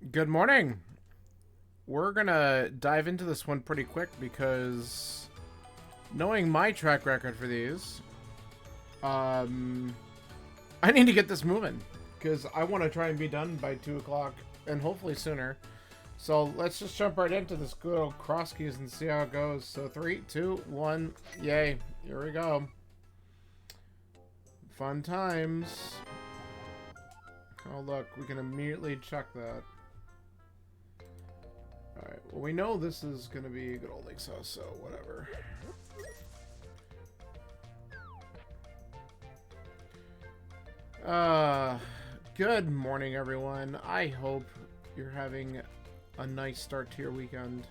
Good morning. We're gonna dive into this one pretty quick because knowing my track record for these, um, I need to get this moving because I want to try and be done by 2 o'clock and hopefully sooner. So let's just jump right into this good old cross keys and see how it goes. So 3, 2, 1, yay! Here we go. Fun times. Oh look, we can immediately check that. Alright, well we know this is gonna be a good old Link's house, so whatever. Good morning everyone. I hope you're having a nice start to your weekend.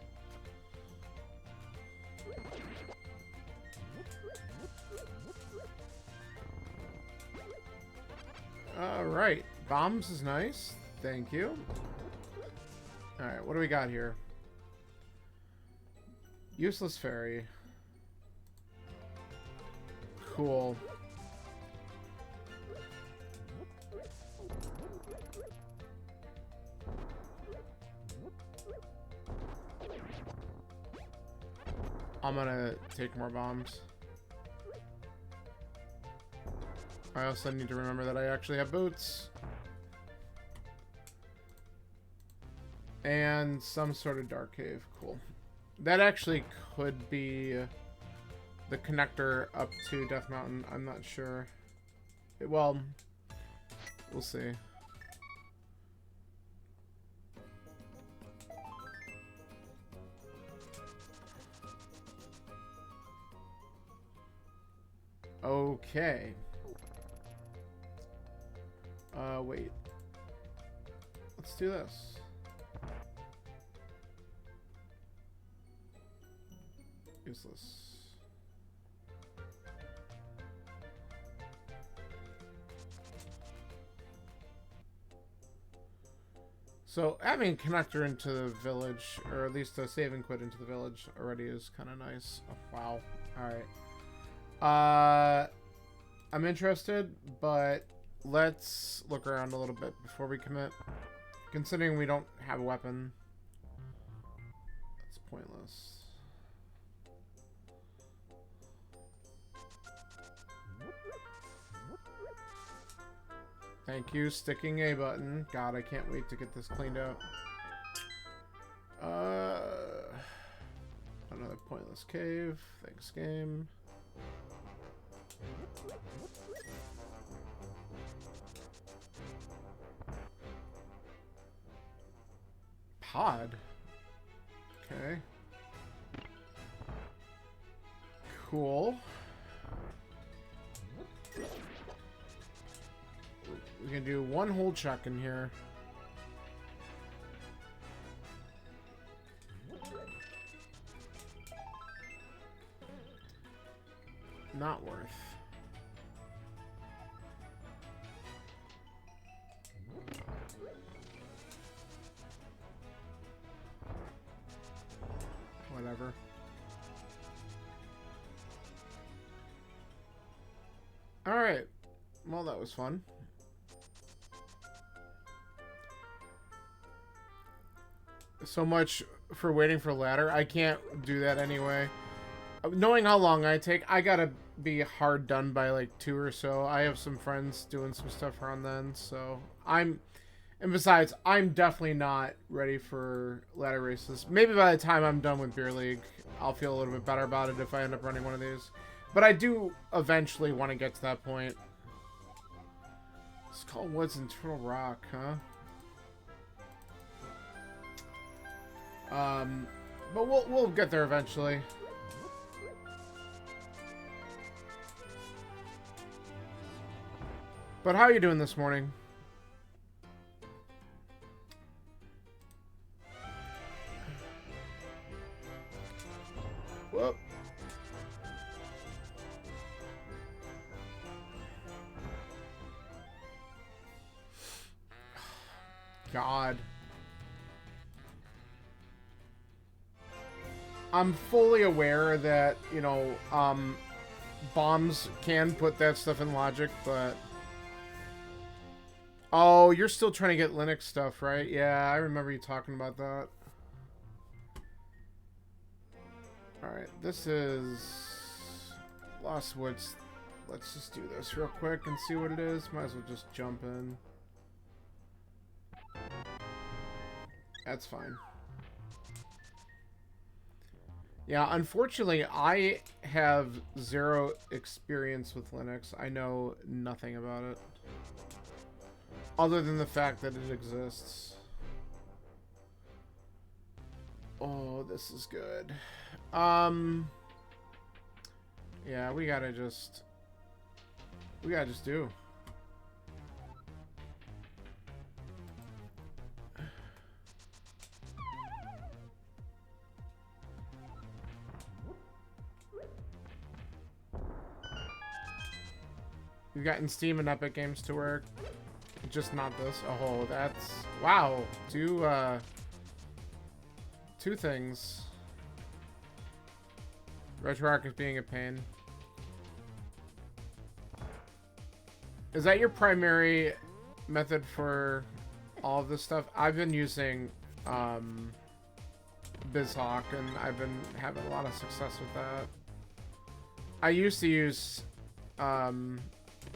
Alright, bombs is nice. Thank you. Alright, what do we got here? Useless fairy. Cool. I'm gonna take more bombs. I also need to remember that I actually have boots. And some sort of dark cave. Cool. That actually could be the connector up to Death Mountain. I'm not sure. Well, we'll see. Okay. Wait. Let's do this. Useless. So having a connector into the village, or at least a save and quit into the village already is kind of nice. Oh, wow. Alright. I'm interested, but let's look around a little bit before we commit. Considering we don't have a weapon, it's pointless. Thank you, sticking A button. God, I can't wait to get this cleaned out. Another pointless cave. Thanks, game. Pod. Okay. Cool. We can do one whole check in here. Not worth. Whatever. Alright. Well, that was fun. So much for waiting for ladder. I can't do that anyway. Knowing how long I take, I gotta be hard done by like 2 or so. I have some friends doing some stuff around then, so and besides, I'm definitely not ready for ladder races. Maybe by the time I'm done with Beer League, I'll feel a little bit better about it if I end up running one of these. But I do eventually want to get to that point. Skull Woods and Turtle Rock, huh? But we'll get there eventually. But how are you doing this morning? Whoop. God. I'm fully aware that, you know, bombs can put that stuff in logic, but Oh, you're still trying to get Linux stuff, right? Yeah, I remember you talking about that. Alright, this is Lost Woods. Let's just do this real quick and see what it is. Might as well just jump in. That's fine. Yeah, unfortunately, I have zero experience with Linux. I know nothing about it. Other than the fact that it exists. Oh, this is good. Yeah, we gotta just do. We've gotten Steam and Epic Games to work. Just not this. Oh, that's... Wow. Two things. RetroArch is being a pain. Is that your primary method for all of this stuff? I've been using BizHawk, and I've been having a lot of success with that. I used to use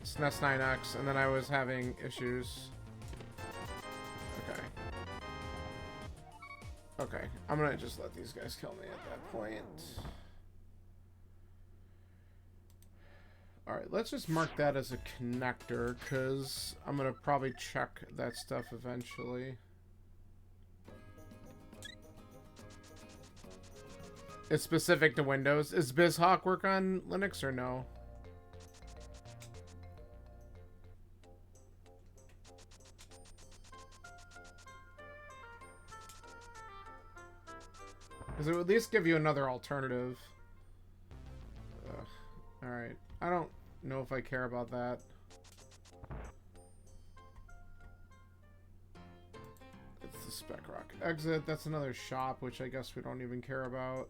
SNES 9X, and then I was having issues. Okay. Okay, I'm gonna just let these guys kill me at that point. Alright, let's just mark that as a connector, because I'm gonna probably check that stuff eventually. It's specific to Windows. Does BizHawk work on Linux or no? Because it would at least give you another alternative. Alright. I don't know if I care about that. It's the Spec Rock exit. That's another shop, which I guess we don't even care about.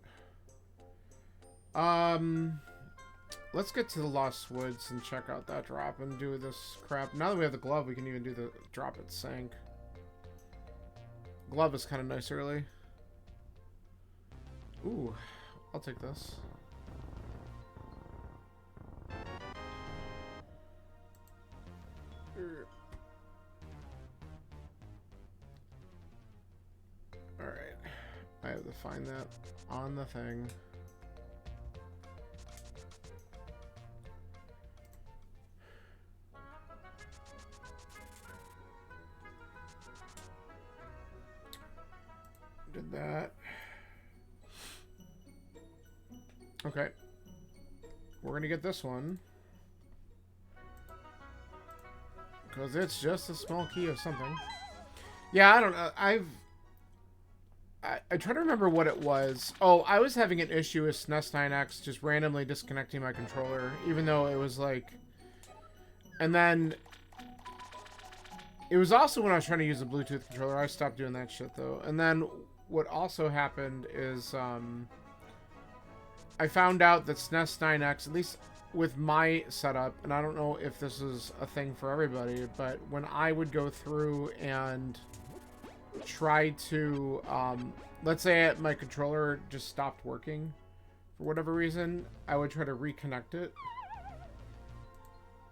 Let's get to the Lost Woods and check out that drop and do this crap. Now that we have the glove, we can even do the drop at Sync. Glove is kind of nice early. Ooh, I'll take this. Alright. I have to find that on the thing. Did that. Okay. We're gonna get this one. Because it's just a small key of something. Yeah, I don't know. I try to remember what it was. Oh, I was having an issue with SNES 9X just randomly disconnecting my controller, even though it was like... And then... It was also when I was trying to use a Bluetooth controller. I stopped doing that shit, though. And then what also happened is... I found out that SNES 9X, at least with my setup, and I don't know if this is a thing for everybody, but when I would go through and try to, let's say my controller just stopped working for whatever reason, I would try to reconnect it,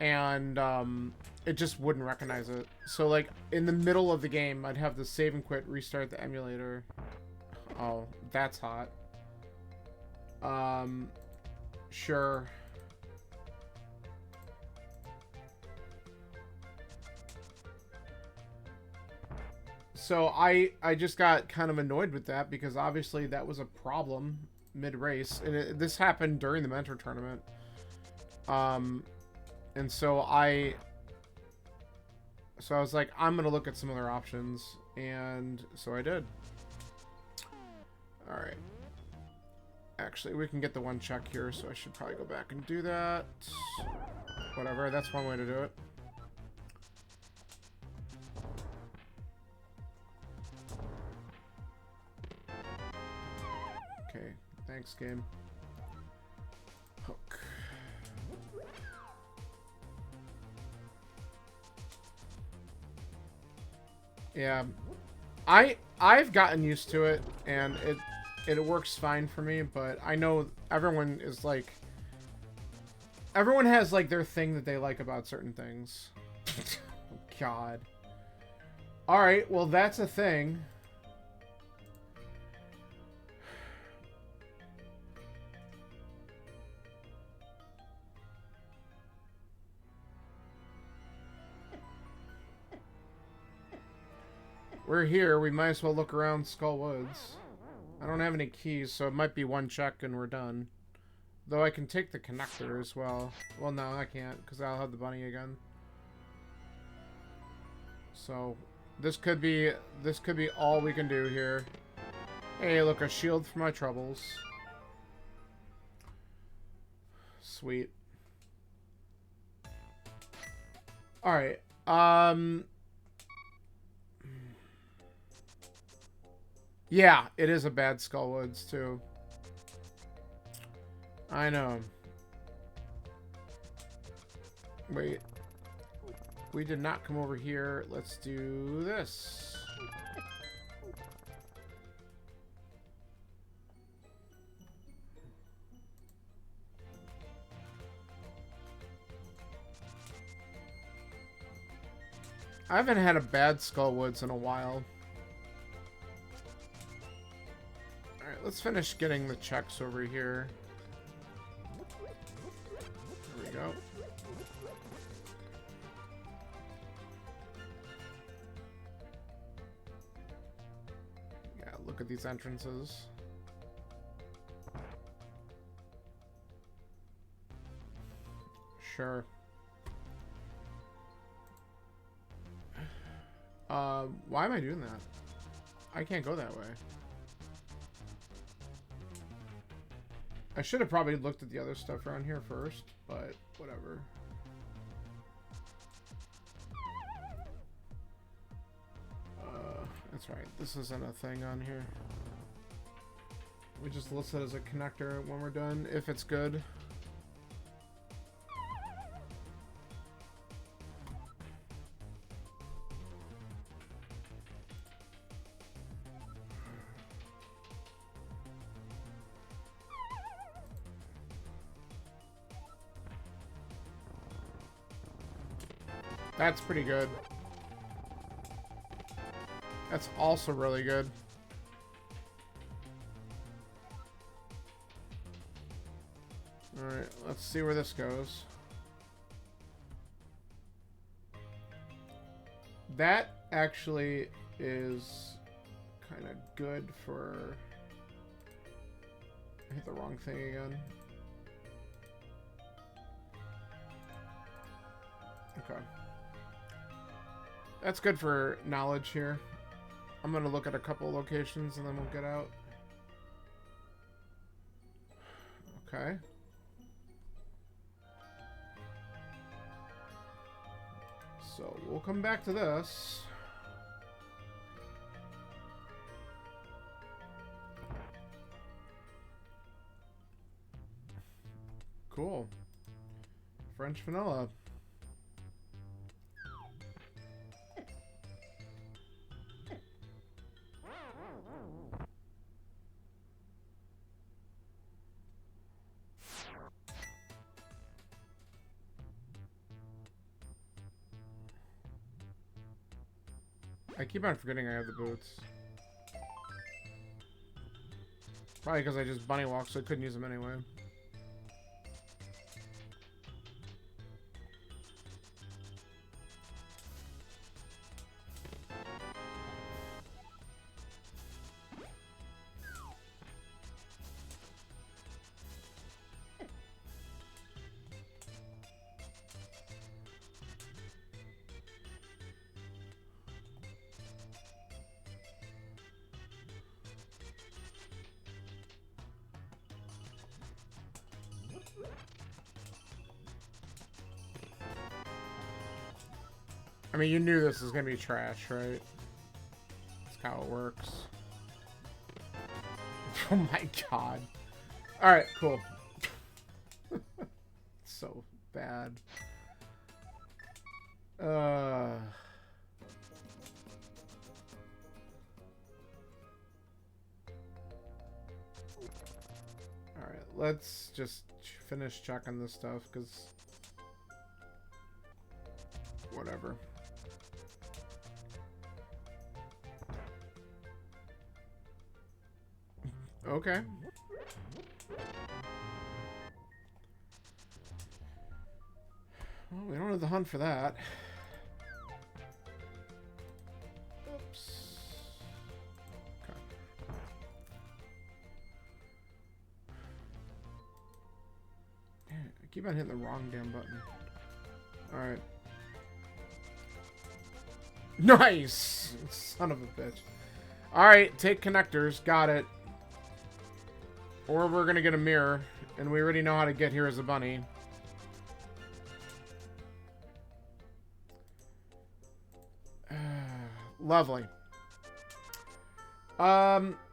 and it just wouldn't recognize it. So like in the middle of the game, I'd have to save and quit, restart the emulator. Oh, that's hot. Sure. So I just got kind of annoyed with that because obviously that was a problem mid-race, and this happened during the mentor tournament. And so I was like, I'm gonna look at some other options, and so I did. All right. Actually, we can get the one check here, so I should probably go back and do that. Whatever, that's one way to do it. Okay, thanks, game. Hook. Yeah. I've gotten used to it, and it works fine for me, but I know everyone is like... Everyone has, like, their thing that they like about certain things. God. Alright, well, that's a thing. We're here. We might as well look around Skull Woods. I don't have any keys, so it might be one check and we're done. Though I can take the connector as well. Well, no, I can't, because I'll have the bunny again. So, this could be all we can do here. Hey, look, a shield for my troubles. Sweet. Alright, yeah, it is a bad Skull Woods, too. I know. Wait. We did not come over here. Let's do this. I haven't had a bad Skull Woods in a while. Alright, let's finish getting the checks over here. There we go. Yeah, look at these entrances. Sure. Why am I doing that? I can't go that way. I should have probably looked at the other stuff around here first, but whatever. That's right. This isn't a thing on here. We just list it as a connector when we're done, if it's good. That's pretty good. That's also really good. Alright, let's see where this goes. That actually is kind of good for... I hit the wrong thing again. Okay. That's good for knowledge here. I'm going to look at a couple locations and then we'll get out. Okay. So we'll come back to this. Cool. French vanilla. I keep on forgetting I have the boots. Probably because I just bunny walked, so I couldn't use them anyway. I mean, you knew this was gonna be trash, right? That's how it works. Oh my god. Alright, cool. So bad. let's just finish checking this stuff, because whatever. Okay. Well, we don't have the hunt for that. Oops. Okay. Damn, I keep on hitting the wrong damn button. Alright. Nice! Son of a bitch. Alright, take connectors. Got it. Or we're gonna get a mirror, and we already know how to get here as a bunny. Lovely.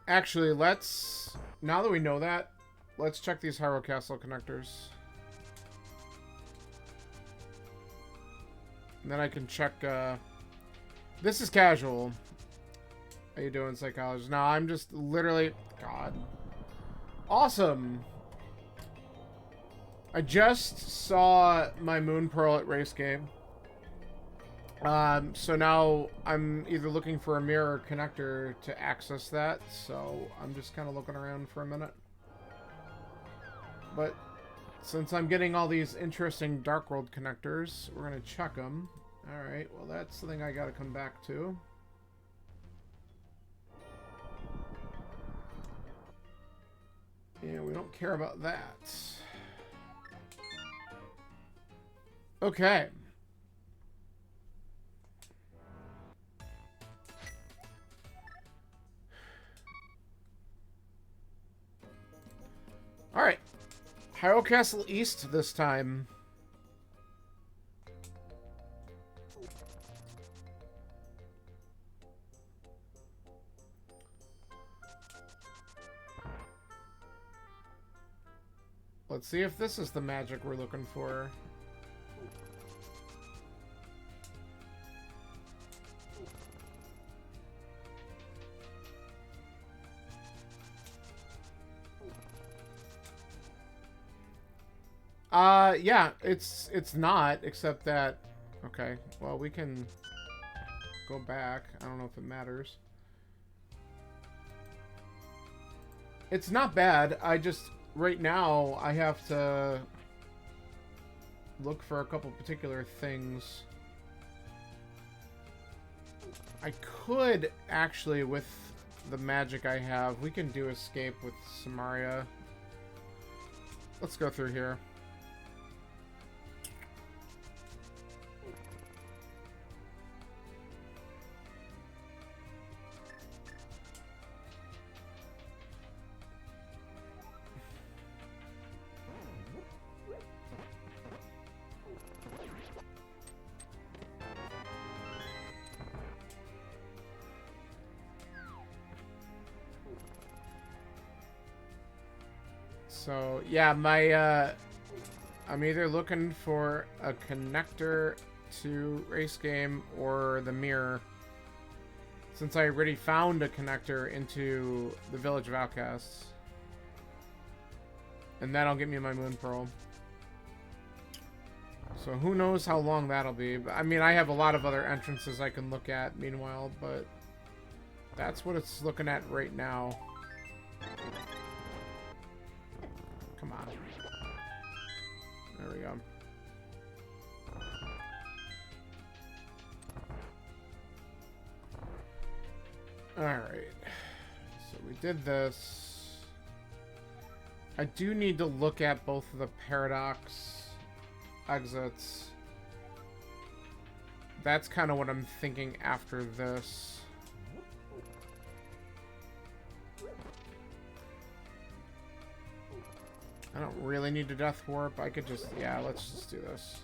Actually, let's... Now that we know that, let's check these Hyrule Castle connectors. And then I can check, This is casual. How you doing, psychologist? No, I'm just literally... God. Awesome! I just saw my Moon Pearl at Race Game. So now I'm either looking for a mirror or connector to access that, so I'm just kind of looking around for a minute. But since I'm getting all these interesting Dark World connectors, we're going to check them. Alright, well that's the thing I got to come back to. Yeah, we don't care about that. Okay. Alright. Hyrule Castle East this time. Let's see if this is the magic we're looking for. Yeah, it's not, except that... Okay, well, we can go back. I don't know if it matters. It's not bad. I just... Right now, I have to look for a couple particular things. I could, actually, with the magic I have, we can do escape with Samaria. Let's go through here. So, yeah, my, I'm either looking for a connector to Race Game or the mirror, since I already found a connector into the Village of Outcasts. And that'll get me my Moon Pearl. So who knows how long that'll be. But, I mean, I have a lot of other entrances I can look at meanwhile, but that's what it's looking at right now. Come on. There we go. Alright. So we did this. I do need to look at both of the Paradox exits. That's kind of what I'm thinking after this. I don't really need to Death Warp. I could just... Yeah, let's just do this.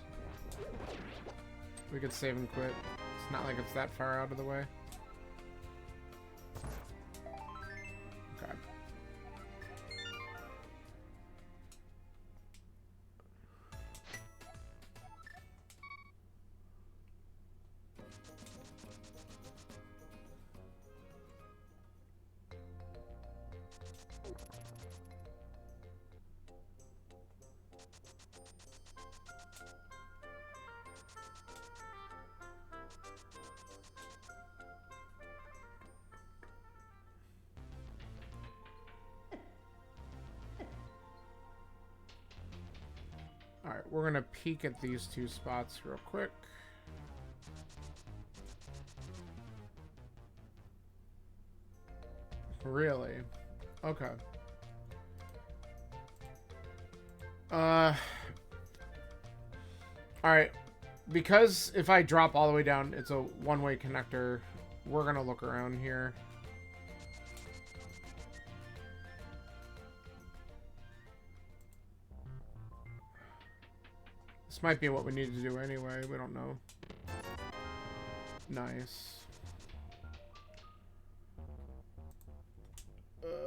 We could save and quit. It's not like it's that far out of the way. Okay. we're gonna peek at these two spots real quick. Really? Okay. Alright. Because if I drop all the way down, it's a one-way connector. We're gonna look around here. This might be what we need to do anyway. We don't know. Nice. Okay.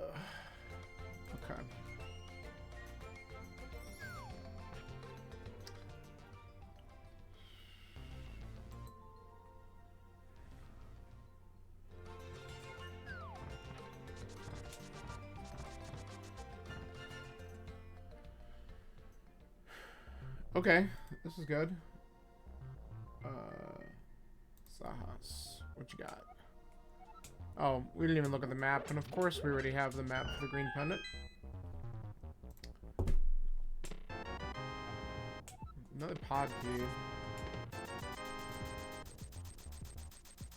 Okay, this is good. Sahas, what you got? Oh, we didn't even look at the map, and of course we already have the map for the green pendant. Another pod key.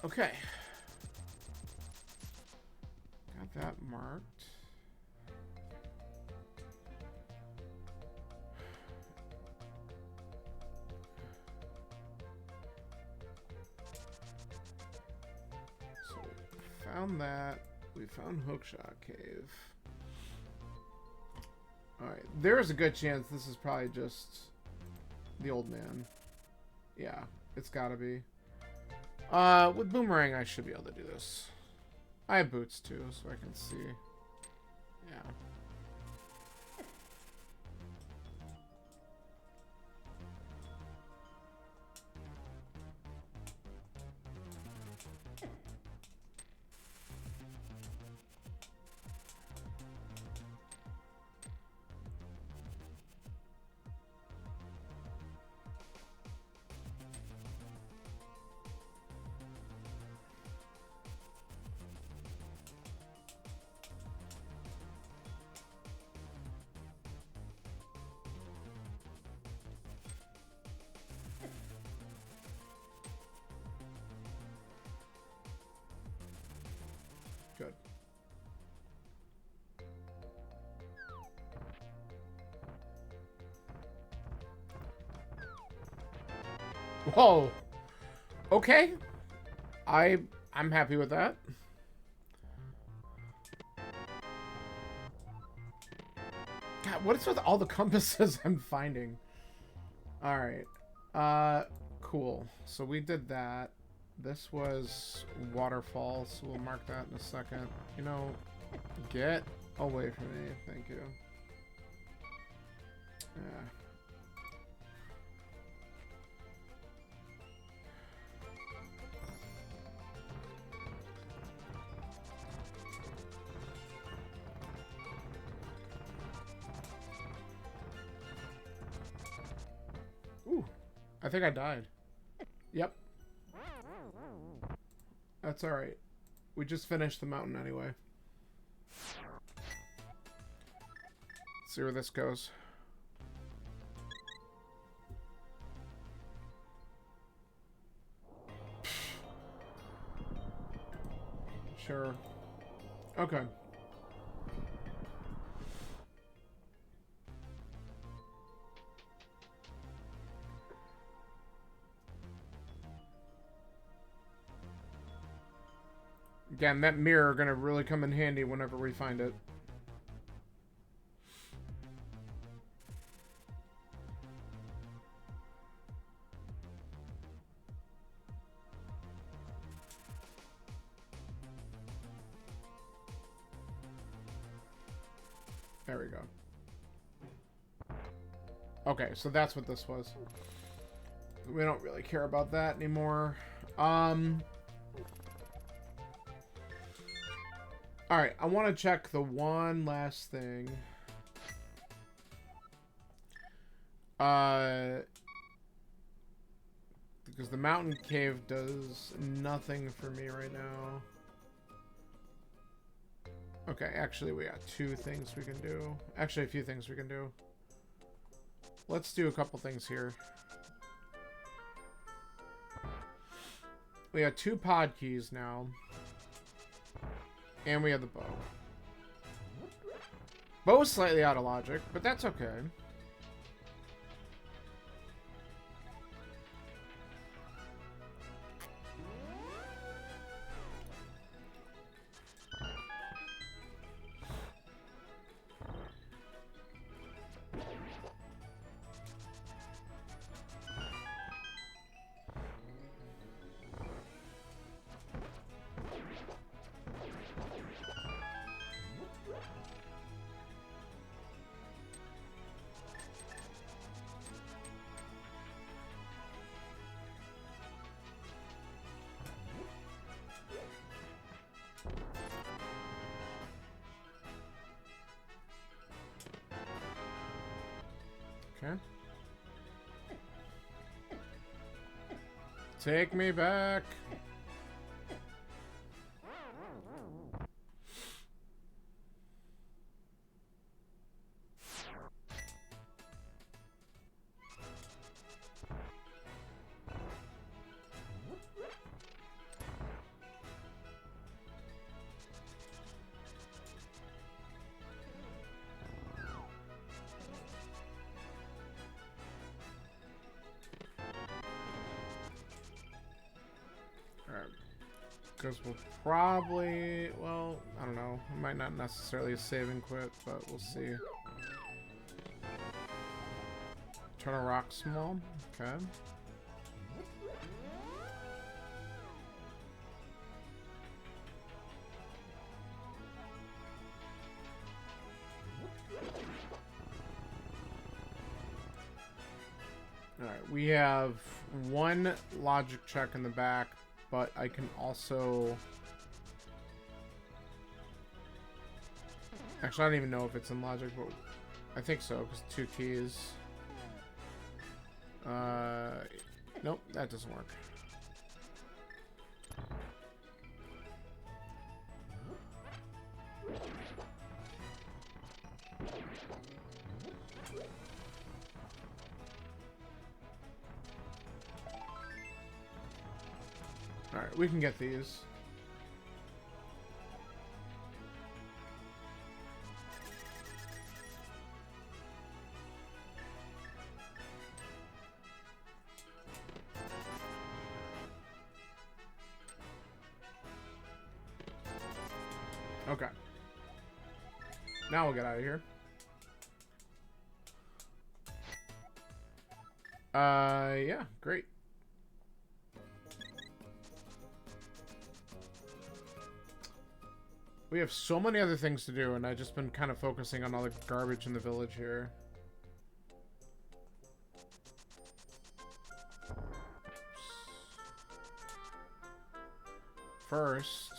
Okay. Got that marked. Found that. We found Hookshot Cave. Alright, there's a good chance this is probably just the old man. Yeah, it's gotta be. With Boomerang, I should be able to do this. I have boots too, so I can see. Yeah. Good. Whoa. Okay. I'm happy with that. God, what is with all the compasses I'm finding? Alright. Cool. So we did that. This was waterfall, so we'll mark that in a second. You know, get away from me. Thank you. Yeah. Ooh, I think I died. Yep. That's alright. We just finished the mountain anyway. Let's see where this goes. Sure. Okay. Again, that mirror gonna really come in handy whenever we find it. There we go. Okay, so that's what this was. We don't really care about that anymore. Alright, I want to check the one last thing. Because the mountain cave does nothing for me right now. Okay, actually we got two things we can do. Actually, a few things we can do. let's do a couple things here. We have 2 pod keys now. And we have the bow. Bow's slightly out of logic, but that's okay. Okay. Take me back. Because we'll probably, well, I don't know. It might not necessarily save and quit, but we'll see. Turn a rock small. Okay. Alright, we have 1 logic check in the back. But I can also... Actually, I don't even know if it's in logic, but I think so, because 2 keys. Nope, that doesn't work. Alright, we can get these. Okay. Now we'll get out of here. Yeah, great. We have so many other things to do, and I've just been kind of focusing on all the garbage in the village here. First...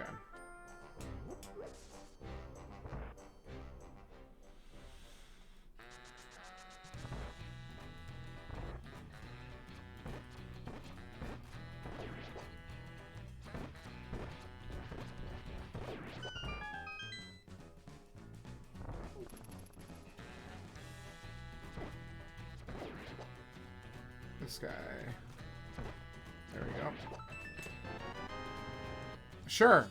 Okay. This guy. There we go. Sure.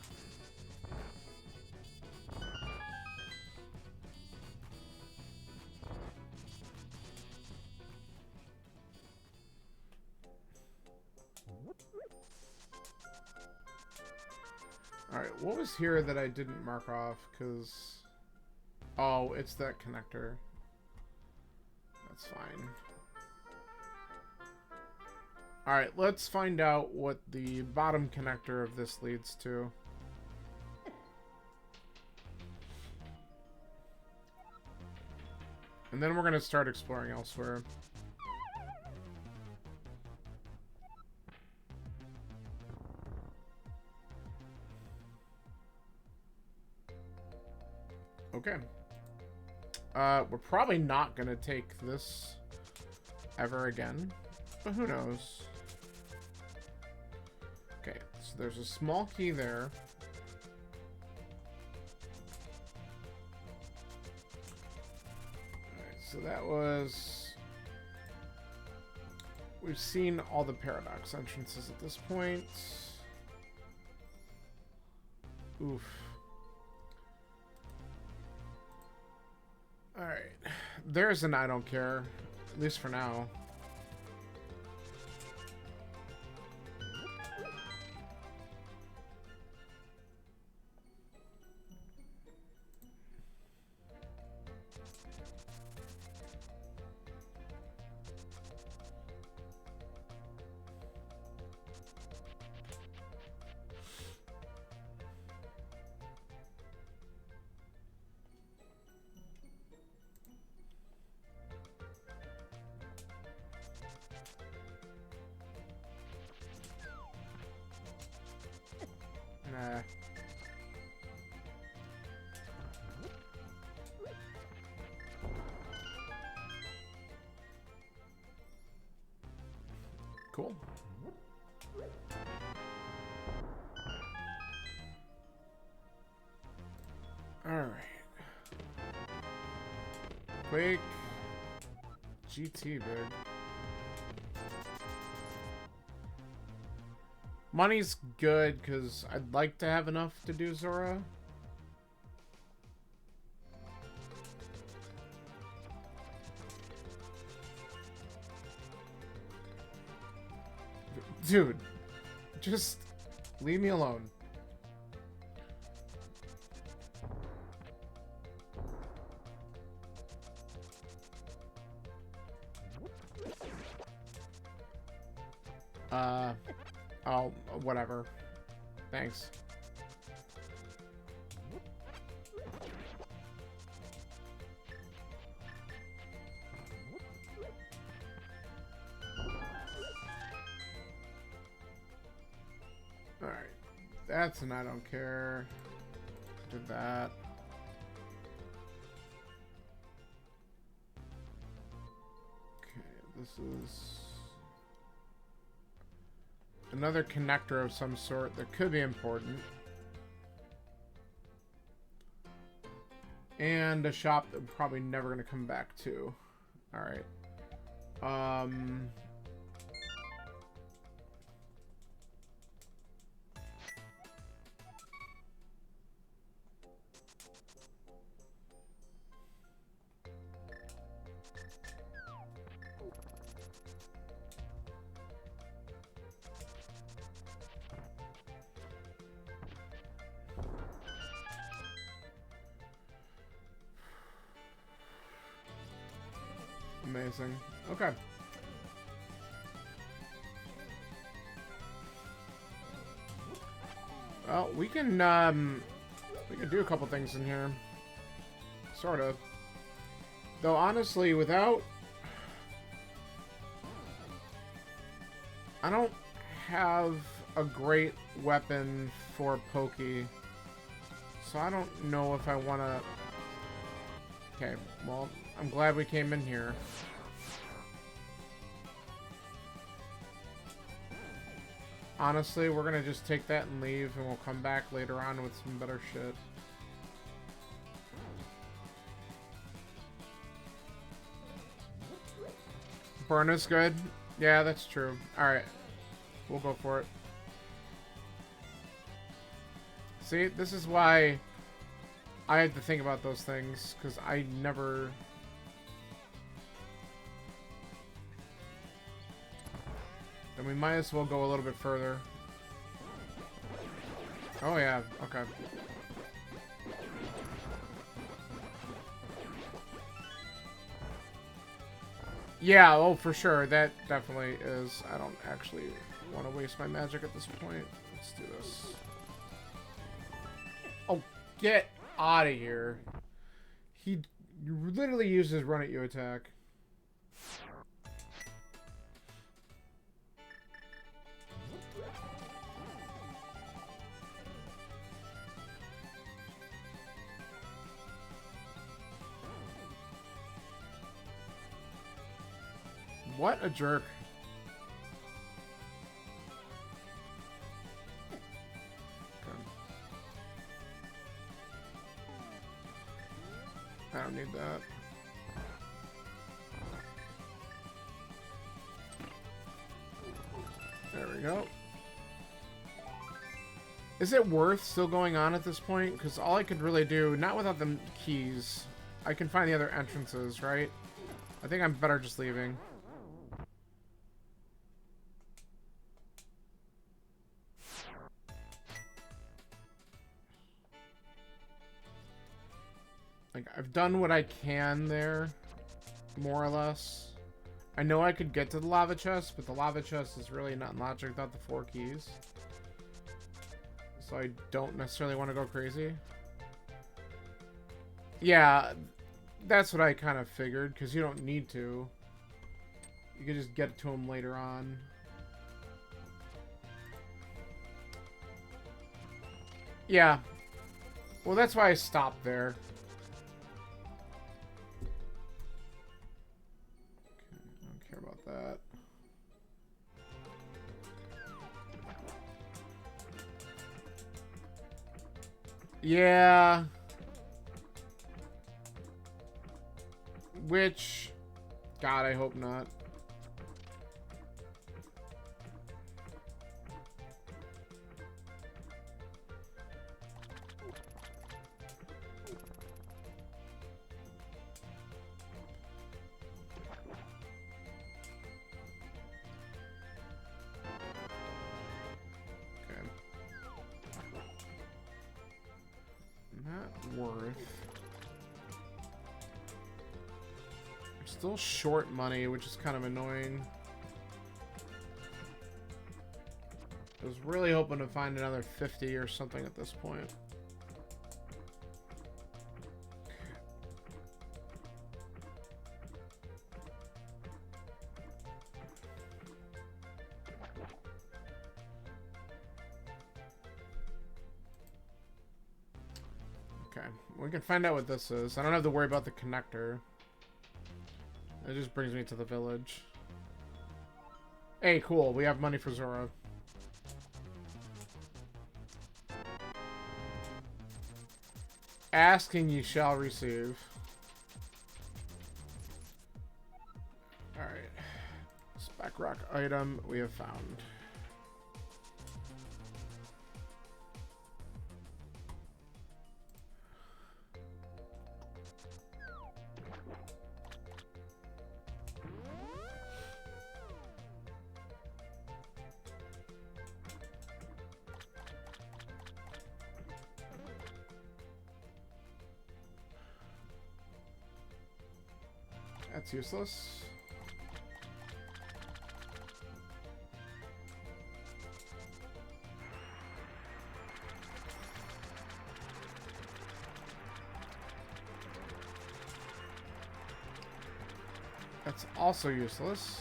Alright, what was here that I didn't mark off? Because... Oh, it's that connector. That's fine. Alright, let's find out what the bottom connector of this leads to. And then we're going to start exploring elsewhere. Okay. We're probably not going to take this ever again, but who knows? Okay, so there's a small key there. So that was... We've seen all the paradox entrances at this point. Oof. Alright. There's an I don't care. At least for now. Nah. Cool. Alright. Quake. GT, big. Money's good, because I'd like to have enough to do Zora. Dude, just leave me alone. Oh, whatever. Thanks. Alright. That's an I don't care. Did that. Okay, this is... another connector of some sort that could be important. And a shop that we're probably never going to come back to. Alright. Amazing. Okay. Well, we can do a couple things in here. Sort of. Though honestly, without... I don't have a great weapon for Pokey. So I don't know if I want to... Okay, well, I'm glad we came in here. Honestly, we're gonna just take that and leave, and we'll come back later on with some better shit. Burn is good? Yeah, that's true. Alright. We'll go for it. See, this is why I had to think about those things, because I never... Then we might as well go a little bit further. Oh yeah, okay. Yeah, oh for sure, that definitely is. I don't actually want to waste my magic at this point. Let's do this. Oh, get out of here. He literally used his run at you attack. What a jerk. Okay. I don't need that. we go. Is it worth still going on at this point? Because all I could really do, not without the keys, I can find the other entrances, right? I think I'm better just leaving. Like, I've done what I can there, more or less. I know I could get to the lava chest, but the lava chest is really not logic without the 4 keys. So I don't necessarily want to go crazy. Yeah, that's what I kind of figured, because you don't need to. You can just get to them later on. Yeah. Well, that's why I stopped there. Okay, I don't care about that. Yeah. Which, God, I hope not. Okay. Not worth. Still short money, which is kind of annoying. I was really hoping to find another 50 or something at this point. Okay, we can find out what this is. I don't have to worry about the connector. It just brings me to the village. Hey, cool. We have money for Zora. Asking you shall receive. Alright. Spec rock item we have found. That's useless. That's also useless.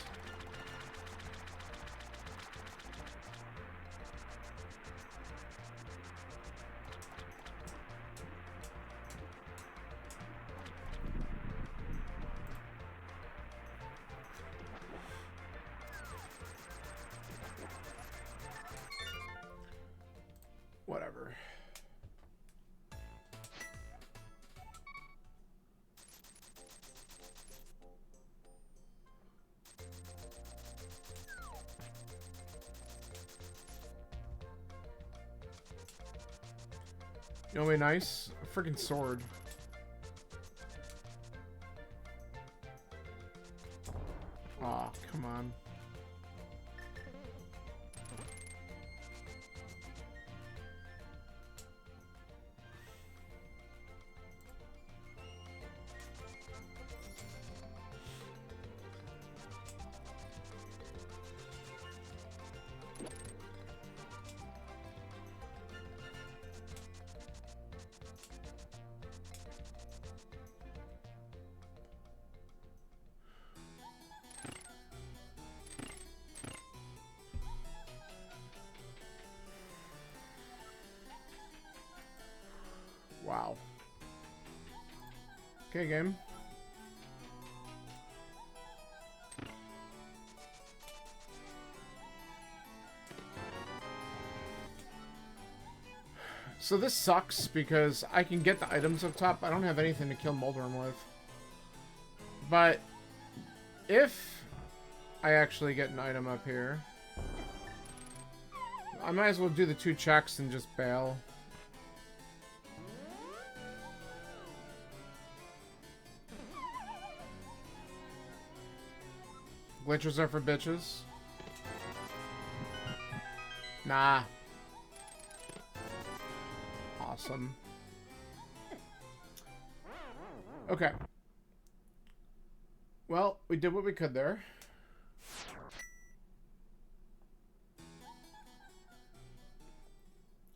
Whatever. You know what would be nice? A freaking sword. Aw, come on. Wow. Okay, game. So this sucks because I can get the items up top. I don't have anything to kill Moldworm with. But if I actually get an item up here, I might as well do the 2 checks and just bail. Glitches are for bitches. Nah. Awesome. Okay. Well, we did what we could there.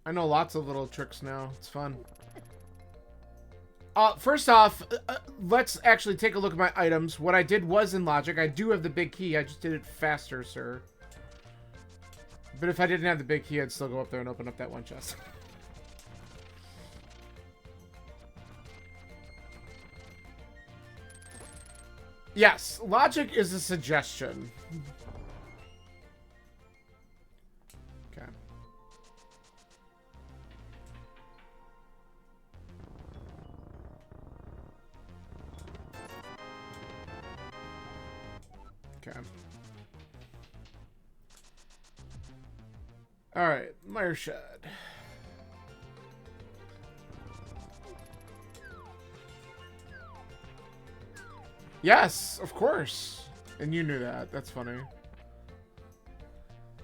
I know lots of little tricks now. It's fun. First off, let's actually take a look at my items. What I did was in logic. I do have the big key. I just did it faster, sir. But if I didn't have the big key, I'd still go up there and open up that one chest. Yes, logic is a suggestion. Okay. Okay. Alright, Mire Shed. Yes, of course. And you knew that. That's funny.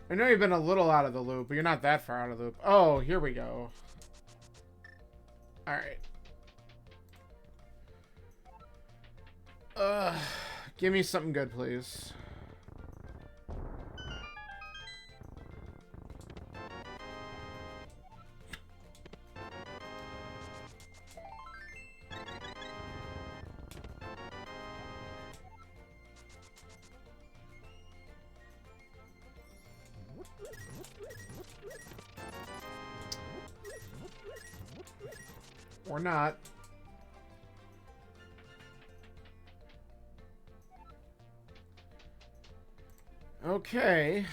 I know you've been a little out of the loop, but you're not that far out of the loop. Oh, here we go. Alright. Give me something good, please. Or not. Okay.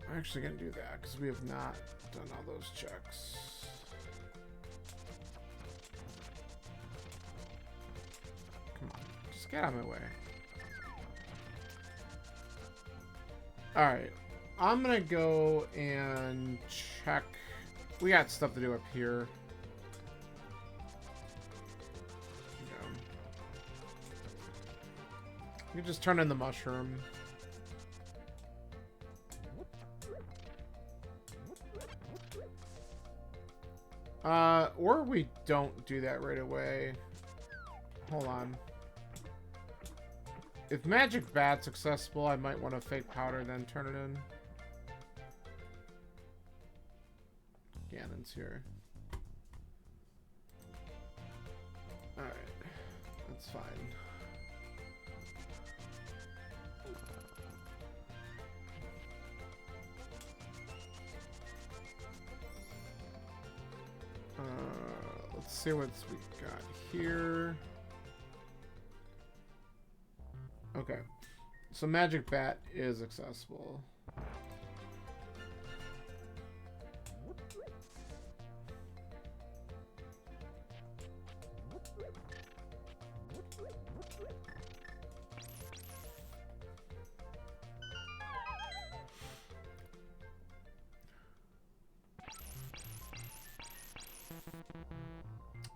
I'm actually going to do that because we have not done all those checks. Come on. Just get out of my way. Alright. I'm going to go and check. We got stuff to do up here. You just turn in the mushroom. Or we don't do that right away. Hold on. If Magic Bat's accessible, I might want to fake powder, then turn it in. Ganon's here. Alright. That's fine. Let's see what we got here. Okay. So Magic Bat is accessible.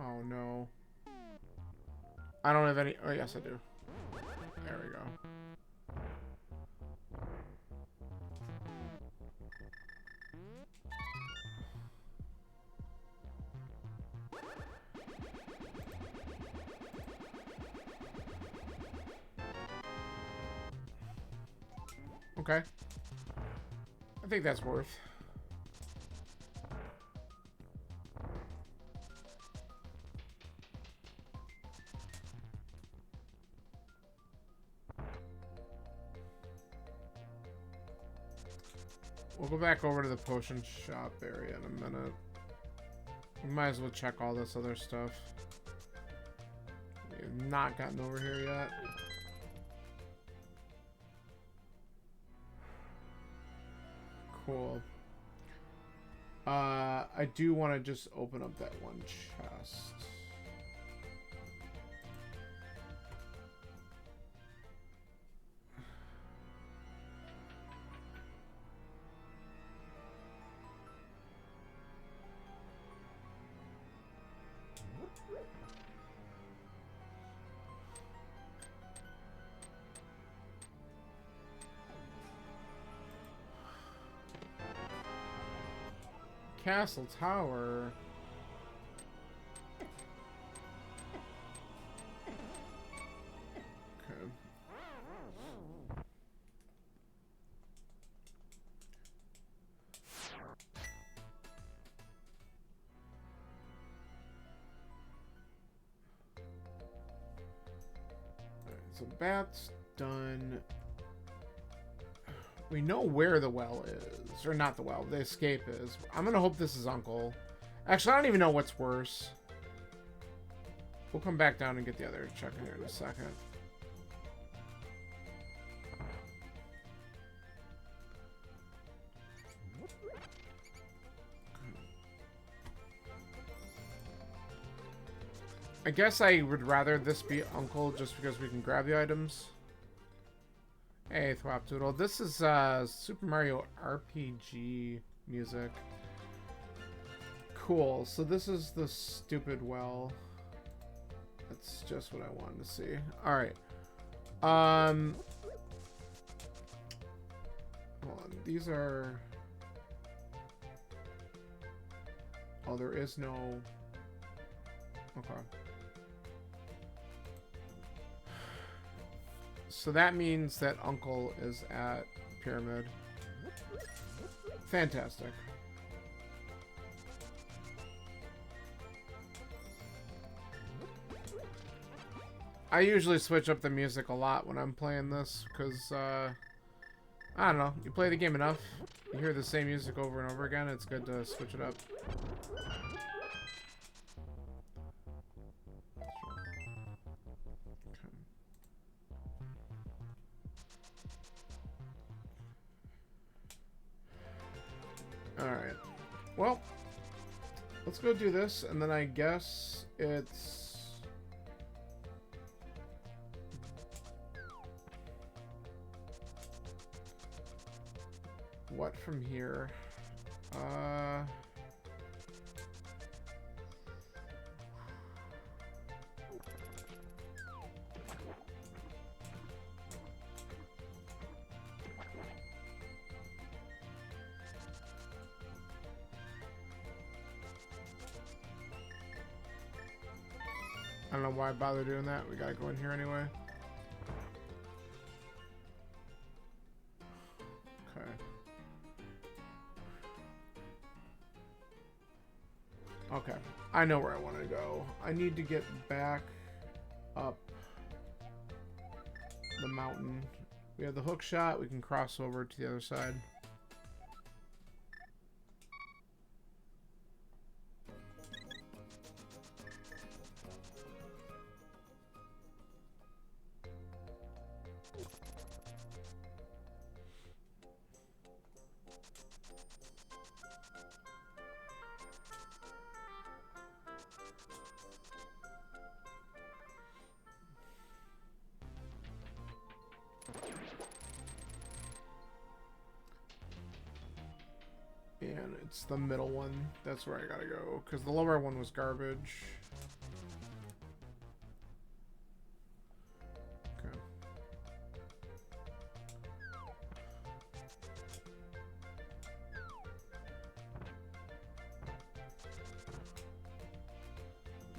Oh no. I don't have any. Oh, yes, I do. There we go. Okay. I think that's worth. We'll go back over to the potion shop area in a minute. We might as well check all this other stuff. We have not gotten over here yet. Cool. I do want to just open up that one chest. Castle tower. Okay. Alright, so that's done. We know where the well is. Or not the well, the escape is. I'm gonna hope this is Uncle. Actually, I don't even know what's worse. We'll come back down and get the other check in here in a second. I guess I would rather this be Uncle just because we can grab the items. Hey, Thwapdoodle. This is Super Mario RPG music. Cool. So this is the stupid well. That's just what I wanted to see. Alright. Hold on. These are... Oh, there is no... Okay. So that means that Uncle is at Pyramid. Fantastic. I usually switch up the music a lot when I'm playing this, because, I don't know, you play the game enough, you hear the same music over and over again, it's good to switch it up. Alright. Well, let's go do this, and then I guess it's... What from here? I don't know why I bother doing that. We gotta go in here anyway. Okay. Okay. I know where I want to go. I need to get back up the mountain. We have the hook shot. We can cross over to the other side. And it's the middle one. That's where I gotta go. Because the lower one was garbage. Okay.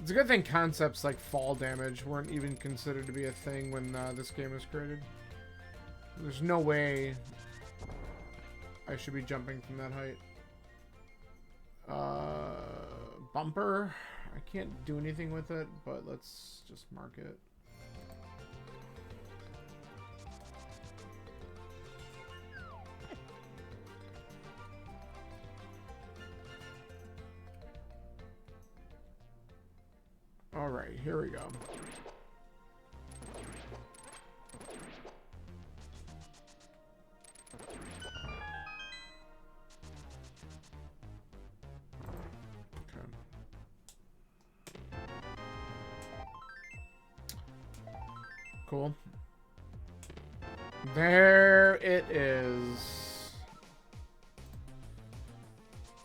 It's a good thing concepts like fall damage weren't even considered to be a thing when this game was created. There's no way I should be jumping from that height. Bumper. I can't do anything with it, but let's just mark it. All right, here we go. Cool. There it is.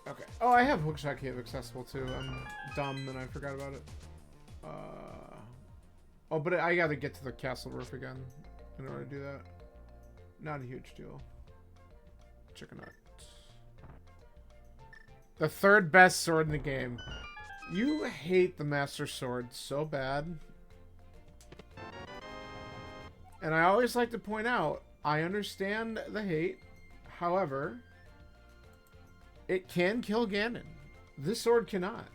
Okay. Oh, I have Hookshot Cave accessible too. I'm dumb and I forgot about it. Oh, but I gotta get to the castle roof again in order to do that. Not a huge deal. Chicken nut. The third best sword in the game. You hate the Master Sword so bad. And I always like to point out, I understand the hate. However, it can kill Ganon. This sword cannot.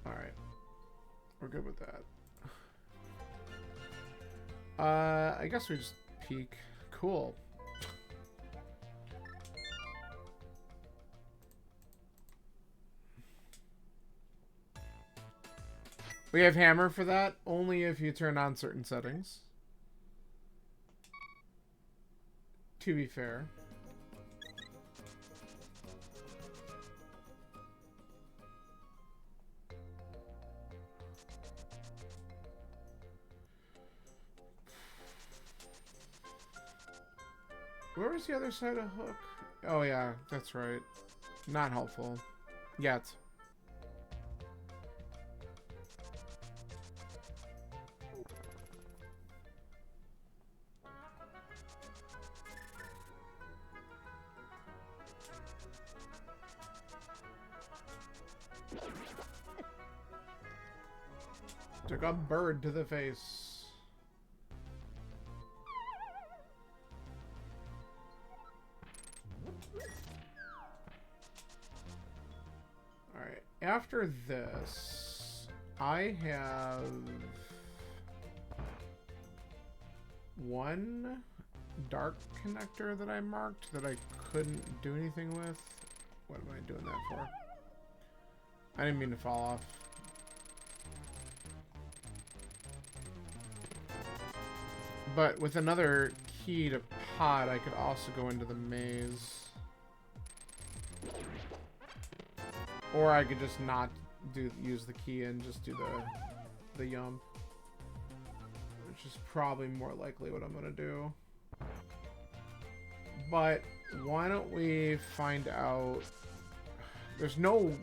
Alright. We're good with that. I guess we just peek. Cool. We have hammer for that, only if you turn on certain settings. To be fair. Where was the other side of hook? Oh yeah, that's right. Not helpful. Yet. Took a bird to the face. Alright, after this, I have one dark connector that I marked that I couldn't do anything with. What am I doing that for? I didn't mean to fall off. But with another key to pod, I could also go into the maze. Or I could just not use the key and just do the yump. Which is probably more likely what I'm gonna do. But why don't we find out... There's no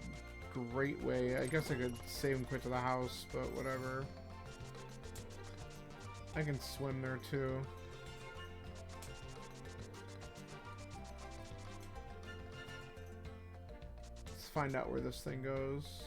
great way. I guess I could save and quit to the house, but whatever. I can swim there too. Let's find out where this thing goes.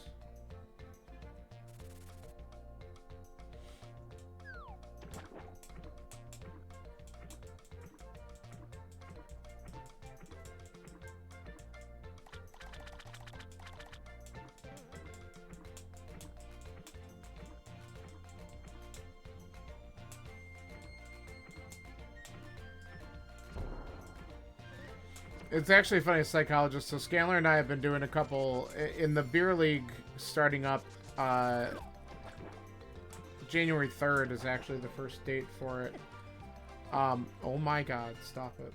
It's actually a funny psychologist. So Scanler and I have been doing a couple in the beer league starting up. January 3rd is actually the first date for it. Oh my god, stop it.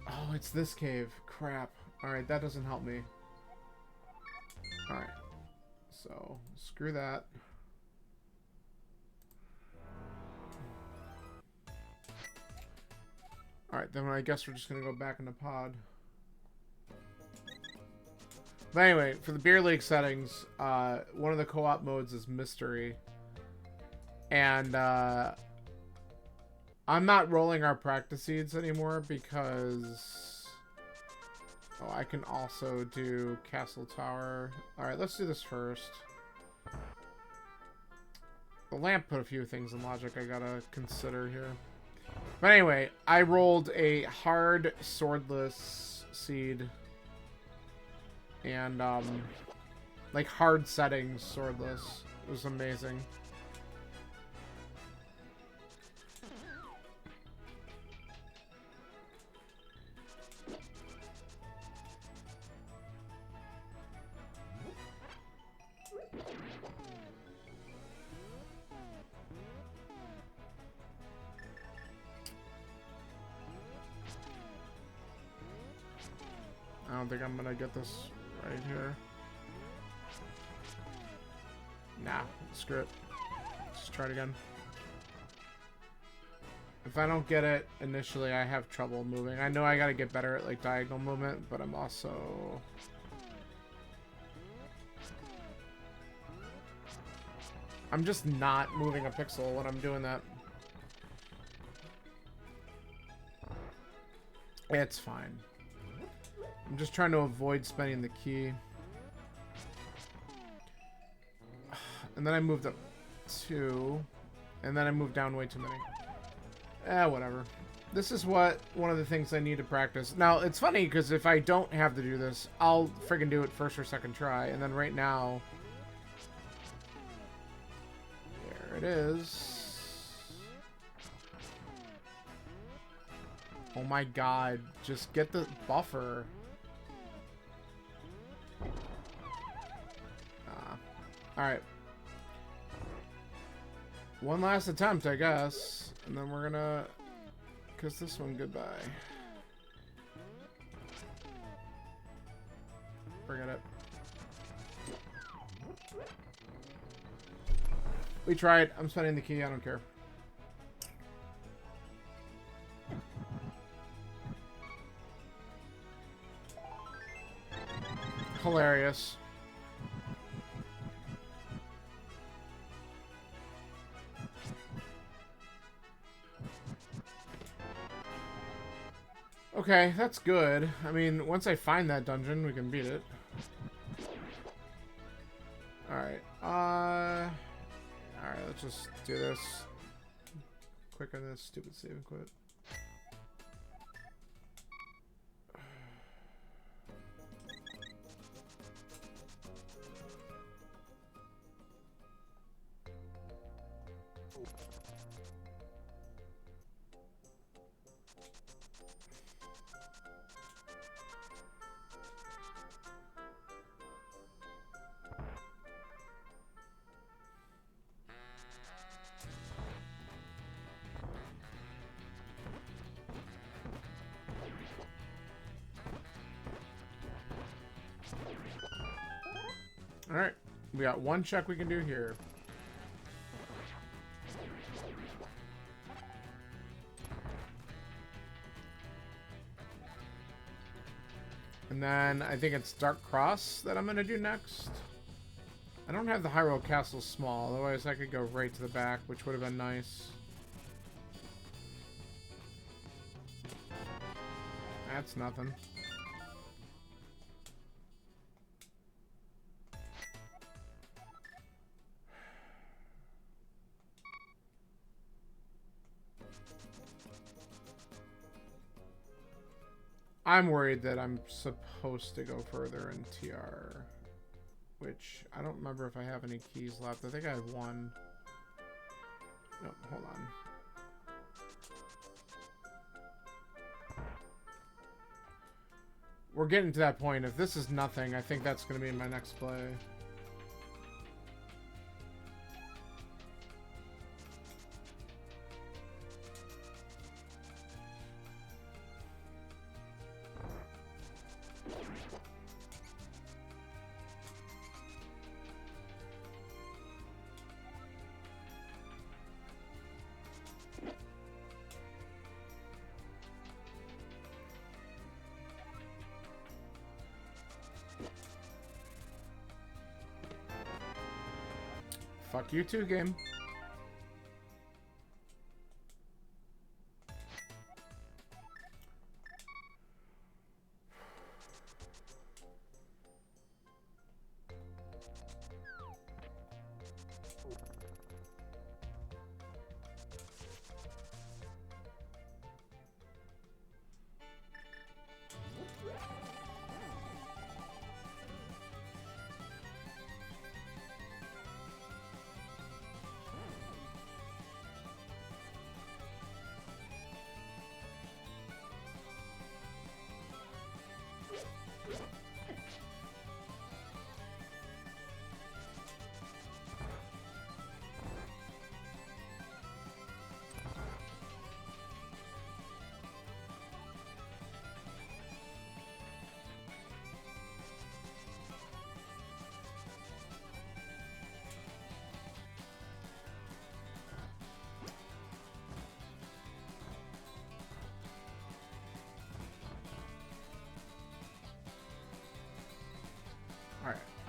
Oh, it's this cave. Crap. Alright, that doesn't help me. Alright. So, screw that. Alright, then I guess we're just gonna go back in the pod. But anyway, for the beer league settings, one of the co-op modes is mystery. And I'm not rolling our practice seeds anymore because I can also do Castle Tower. Alright, let's do this first. The lamp put a few things in logic I gotta consider here. But anyway, I rolled a hard swordless seed. And, like hard settings swordless. It was amazing. I don't think I'm gonna get this right here. Nah, screw it. Let's try it again. If I don't get it initially, I have trouble moving. I know I gotta get better at like diagonal movement, but I'm also... I'm just not moving a pixel when I'm doing that. It's fine. I'm just trying to avoid spending the key. And then I moved up 2. And then I moved down way too many. Whatever. This is one of the things I need to practice. Now, it's funny, because if I don't have to do this, I'll friggin' do it first or second try. And then right now... There it is. Oh my god. Just get the buffer. Alright. One last attempt, I guess. And then we're gonna... kiss this one goodbye. Forget it. We tried. I'm spending the key. I don't care. Hilarious. Okay, that's good. I mean, once I find that dungeon, we can beat it. Alright, alright, let's just do this. Quick on this stupid save and quit. Alright, we got one check we can do here. And then I think it's Dark Cross that I'm going to do next. I don't have the Hyrule Castle small, otherwise I could go right to the back, which would have been nice. That's nothing. I'm worried that I'm supposed to go further in TR, which I don't remember if I have any keys left. I think I have one. No, hold on. We're getting to that point. If this is nothing, I think that's going to be in my next play. Fuck you too, game.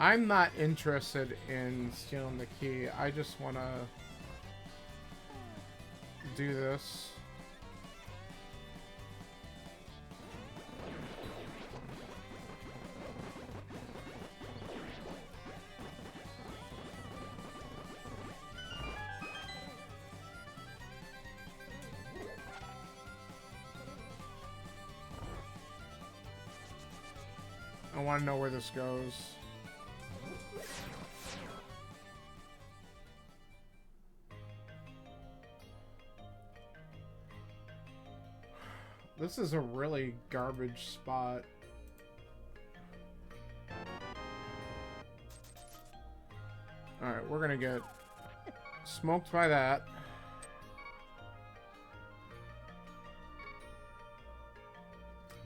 I'm not interested in stealing the key. I just want to do this. I want to know where this goes. This is a really garbage spot. Alright, we're gonna get smoked by that.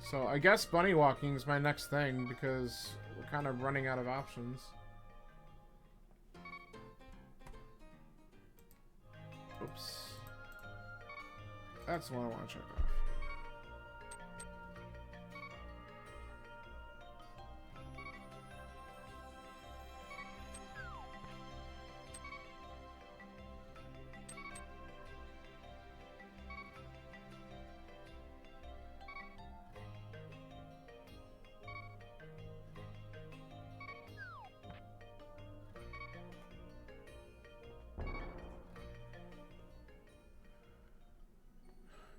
So I guess bunny walking is my next thing because we're kind of running out of options. Oops. That's the one I want to check off.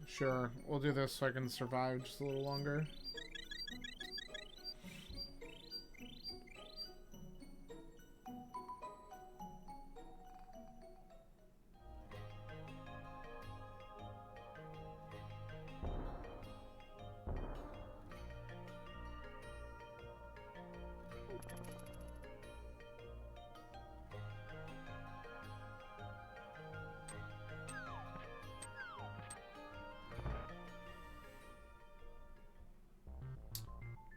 Sure, we'll do this so I can survive just a little longer.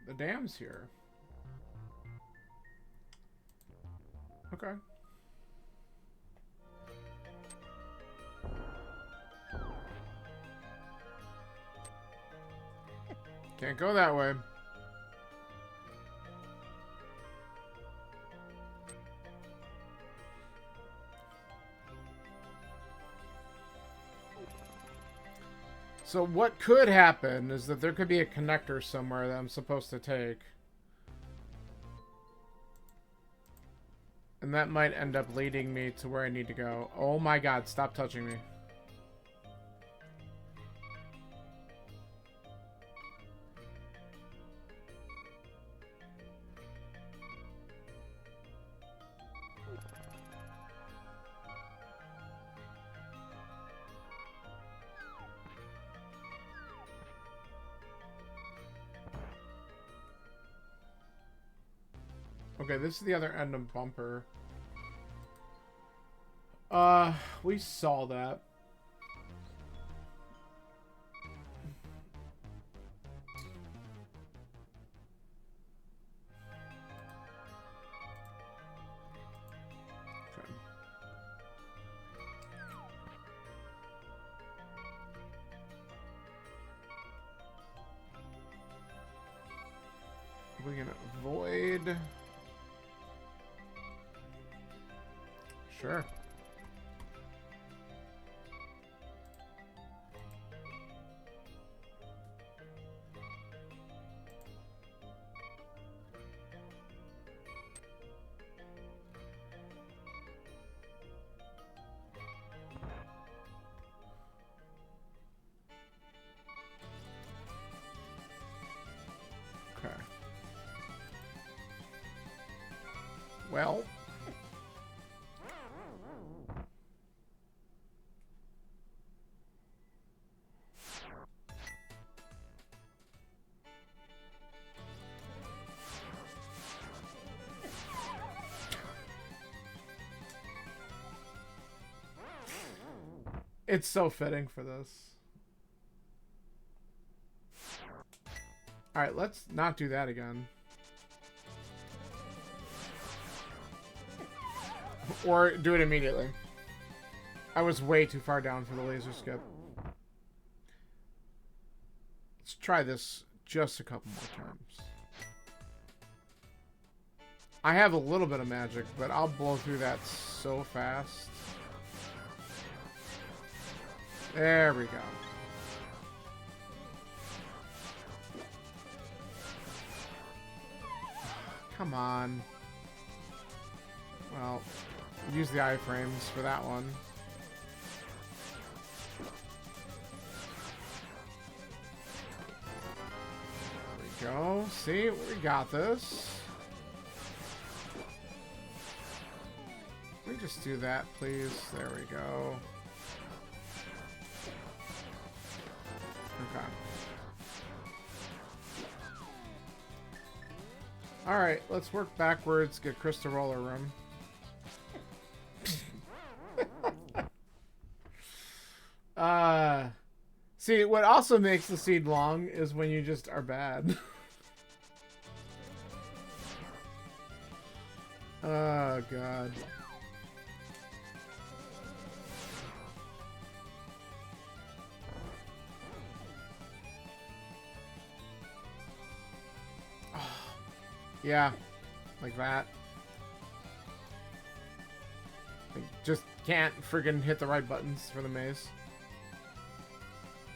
The dam's here. Okay. Can't go that way. So what could happen is that there could be a connector somewhere that I'm supposed to take. And that might end up leading me to where I need to go. Oh my god, stop touching me. Okay, this is the other end of bumper. We saw that. Okay. We can avoid. Sure. Okay. Well. It's so fitting for this. Alright, let's not do that again. Or do it immediately. I was way too far down for the laser skip. Let's try this just a couple more times. I have a little bit of magic, but I'll blow through that so fast. There we go. Come on. Well, use the iframes for that one. There we go. See, we got this. Can we just do that, please? There we go. Okay. Alright, let's work backwards, get Crystal Roller Room. See, what also makes the seed long is when you just are bad. Oh, God. Yeah, like that. I just can't friggin' hit the right buttons for the maze.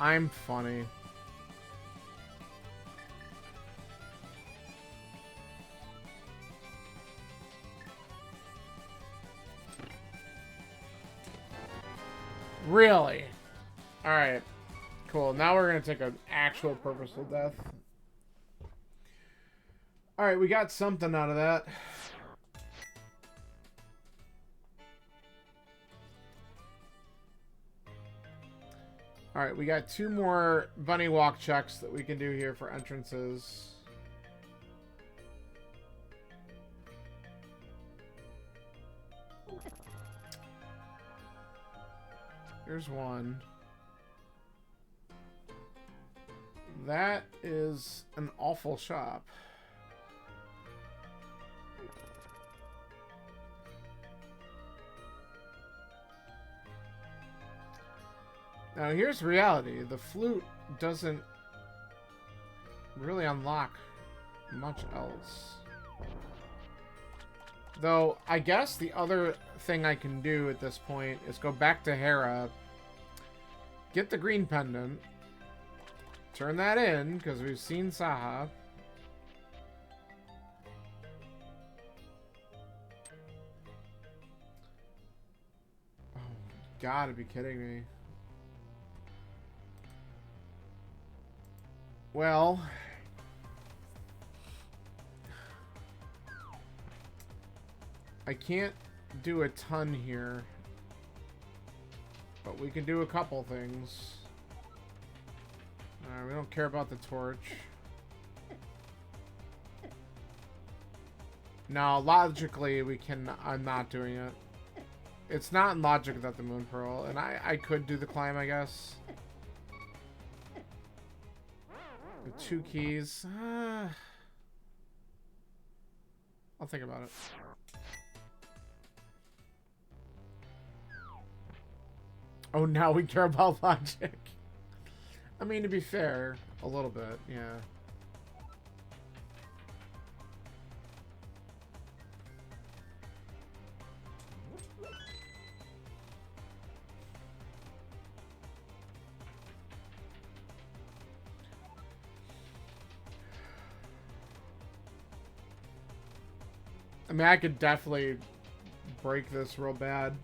I'm funny. Really? Alright. Cool. Now we're gonna take an actual purposeful death. Alright, we got something out of that. Alright, we got 2 more bunny walk checks that we can do here for entrances. Here's one. That is an awful shop. Now here's reality. The flute doesn't really unlock much else. Though, I guess the other thing I can do at this point is go back to Hera, get the green pendant, turn that in, because we've seen Saha. Oh, you gotta be kidding me. Well, I can't do a ton here, but we can do a couple things. We don't care about the torch. No, logically we can. I'm not doing it. It's not in logic without the moon pearl, and I could do the climb, I guess. With 2 keys. I'll think about it. Oh, now we care about logic. I mean, to be fair, a little bit, yeah. I mean, I could definitely break this real bad.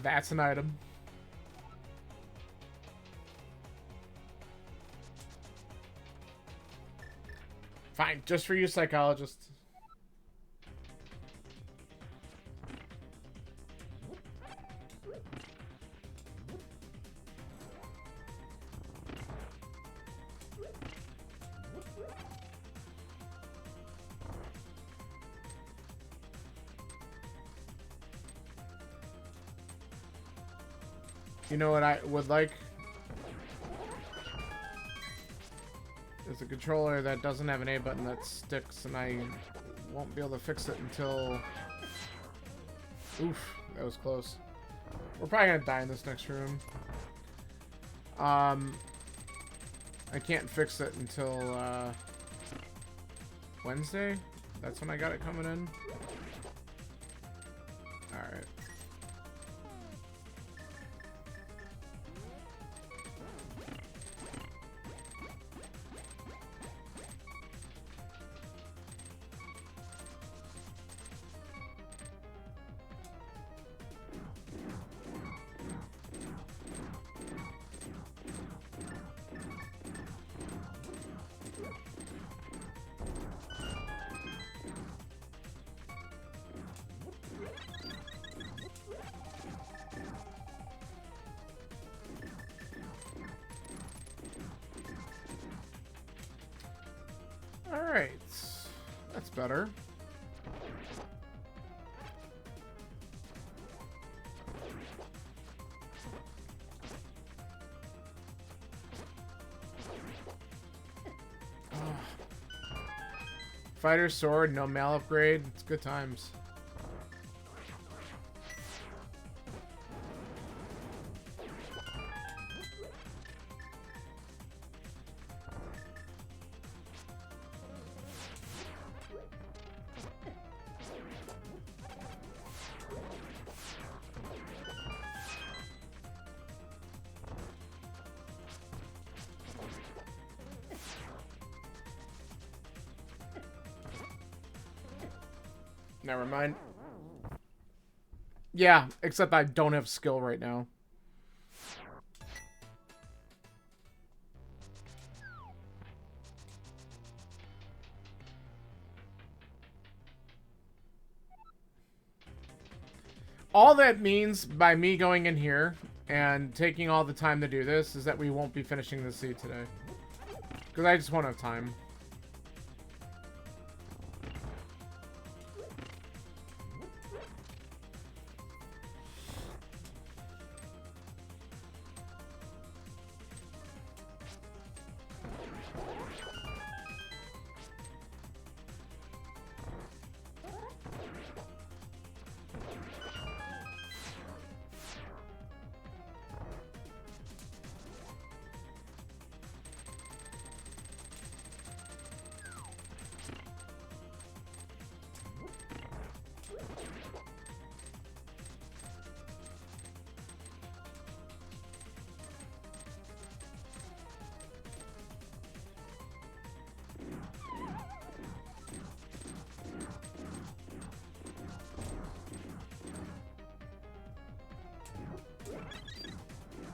That's an item. Fine, just for you, psychologist. You know what I would like? Is a controller that doesn't have an A button that sticks, and I won't be able to fix it until... Oof, that was close. We're probably gonna die in this next room. I can't fix it until Wednesday. That's when I got it coming in. Alright. Alright. That's better. Fighter sword, no mal upgrade. It's good times. Never mind. Yeah, except I don't have skill right now. All that means by me going in here and taking all the time to do this is that we won't be finishing the seed today. Because I just won't have time.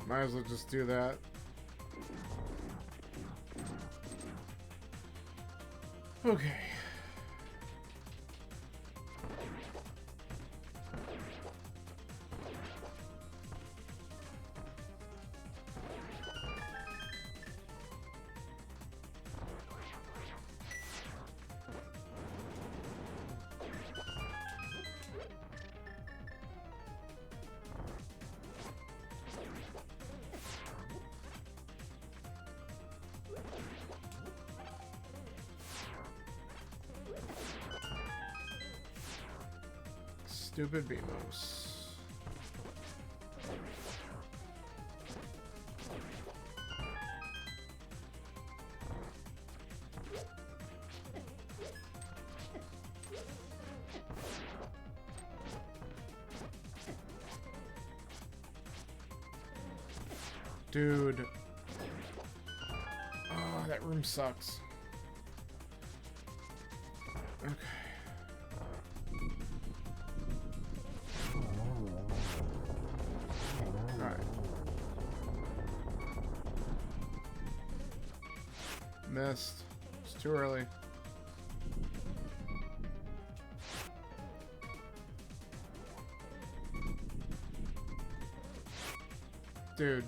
Might as well just do that. Okay. Stupid Beamos. Dude. Oh, that room sucks. Okay. Missed. It's too early. Dude.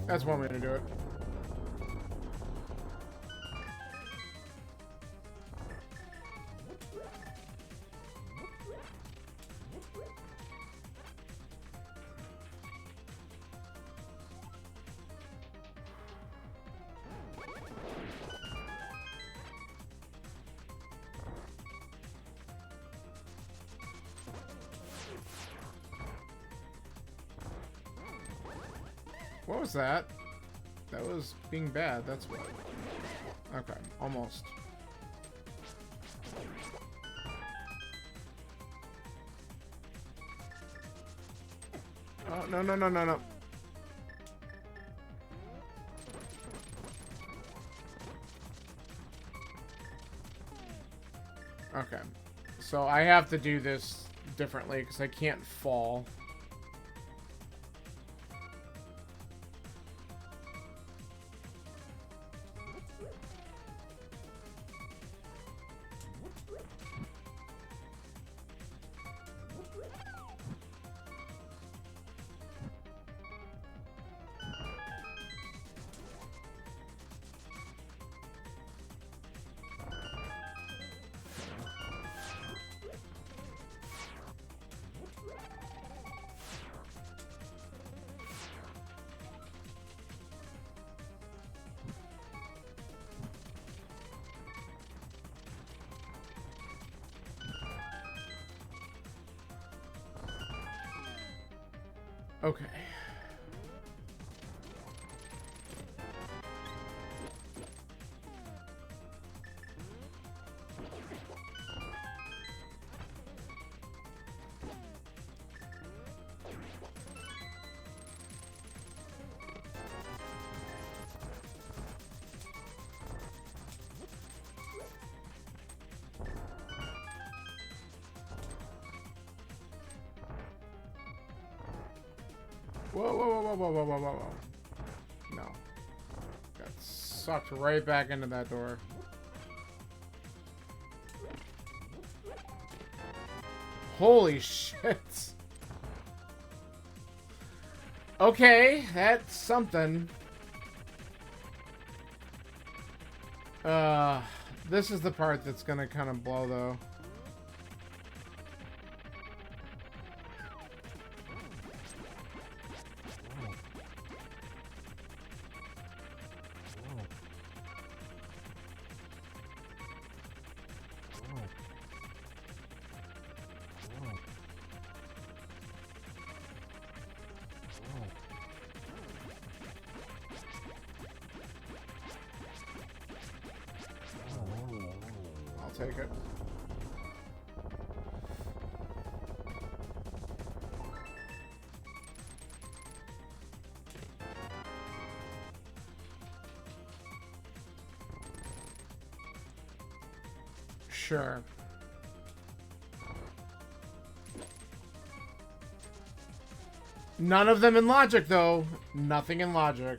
That's one way to do it. What was that? That was being bad, that's what. Okay, almost. Oh, no, no, no, no, no. Okay. So I have to do this differently because I can't fall. Okay. Whoa, whoa, whoa, whoa, whoa, whoa, whoa, whoa. No. Got sucked right back into that door. Holy shit. Okay, that's something. This is the part that's gonna kind of blow, though. I'll take it. Sure. None of them in logic, though. Nothing in logic.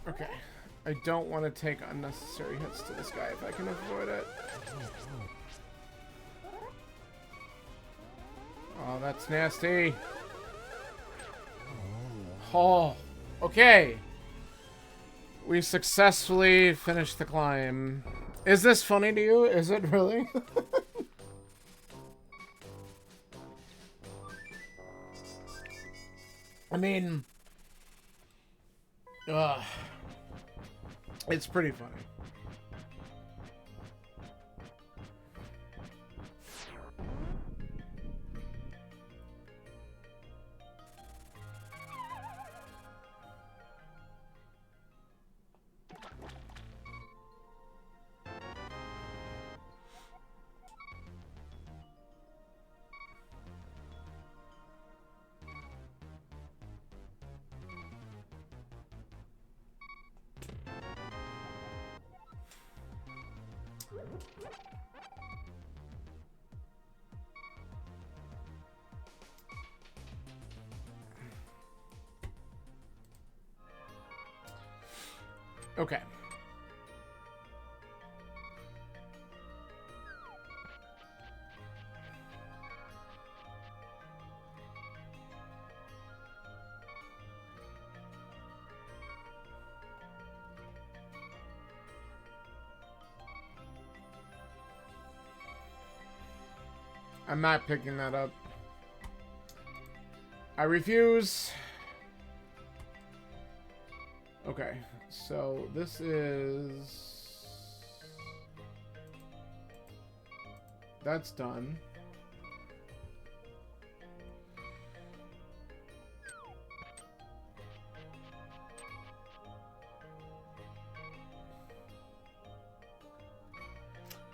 Okay. I don't want to take unnecessary hits to this guy if I can avoid it. Oh, that's nasty. Oh, okay. We successfully finished the climb. Is this funny to you? Is it really? I mean, it's pretty funny. Okay. I'm not picking that up. I refuse. Okay, so this is... That's done.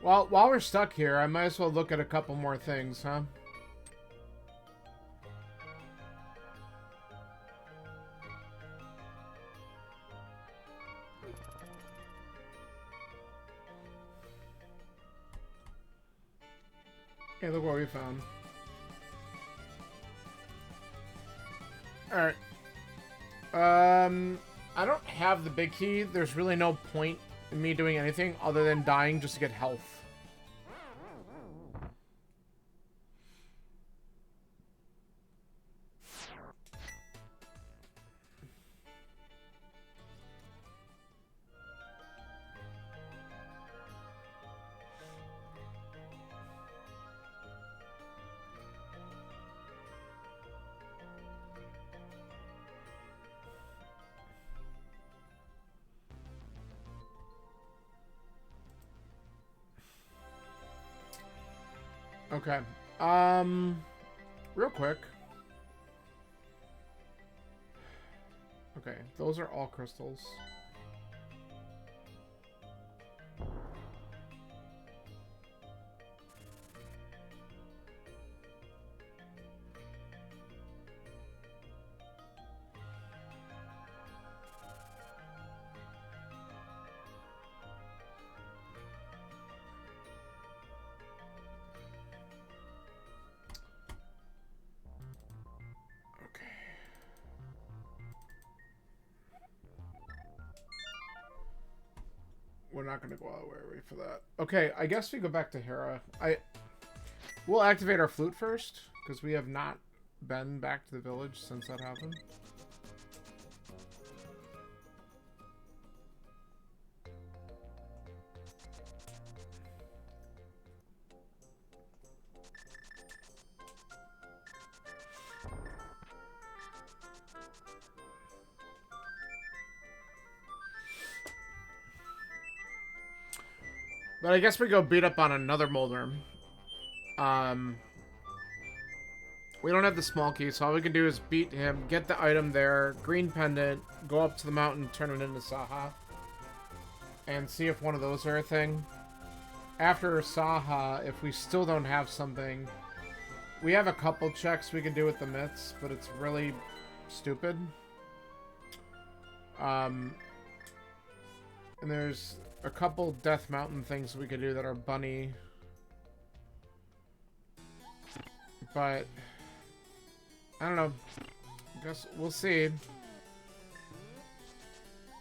Well, while we're stuck here, I might as well look at a couple more things, huh? Hey, look what we found. Alright. I don't have the big key. There's really no point in me doing anything other than dying just to get health. Okay. Real quick. Okay, those are all crystals. We're not going to go all the way for that. Okay, I guess we go back to Hera. We'll activate our flute first, because we have not been back to the village since that happened. But I guess we go beat up on another Molder. We don't have the small key, so all we can do is beat him, get the item there, green pendant, go up to the mountain, turn it into Saha, and see if one of those are a thing. After Saha, if we still don't have something, we have a couple checks we can do with the myths, but it's really stupid. And there's a couple Death Mountain things we could do that are bunny. But I don't know. I guess we'll see.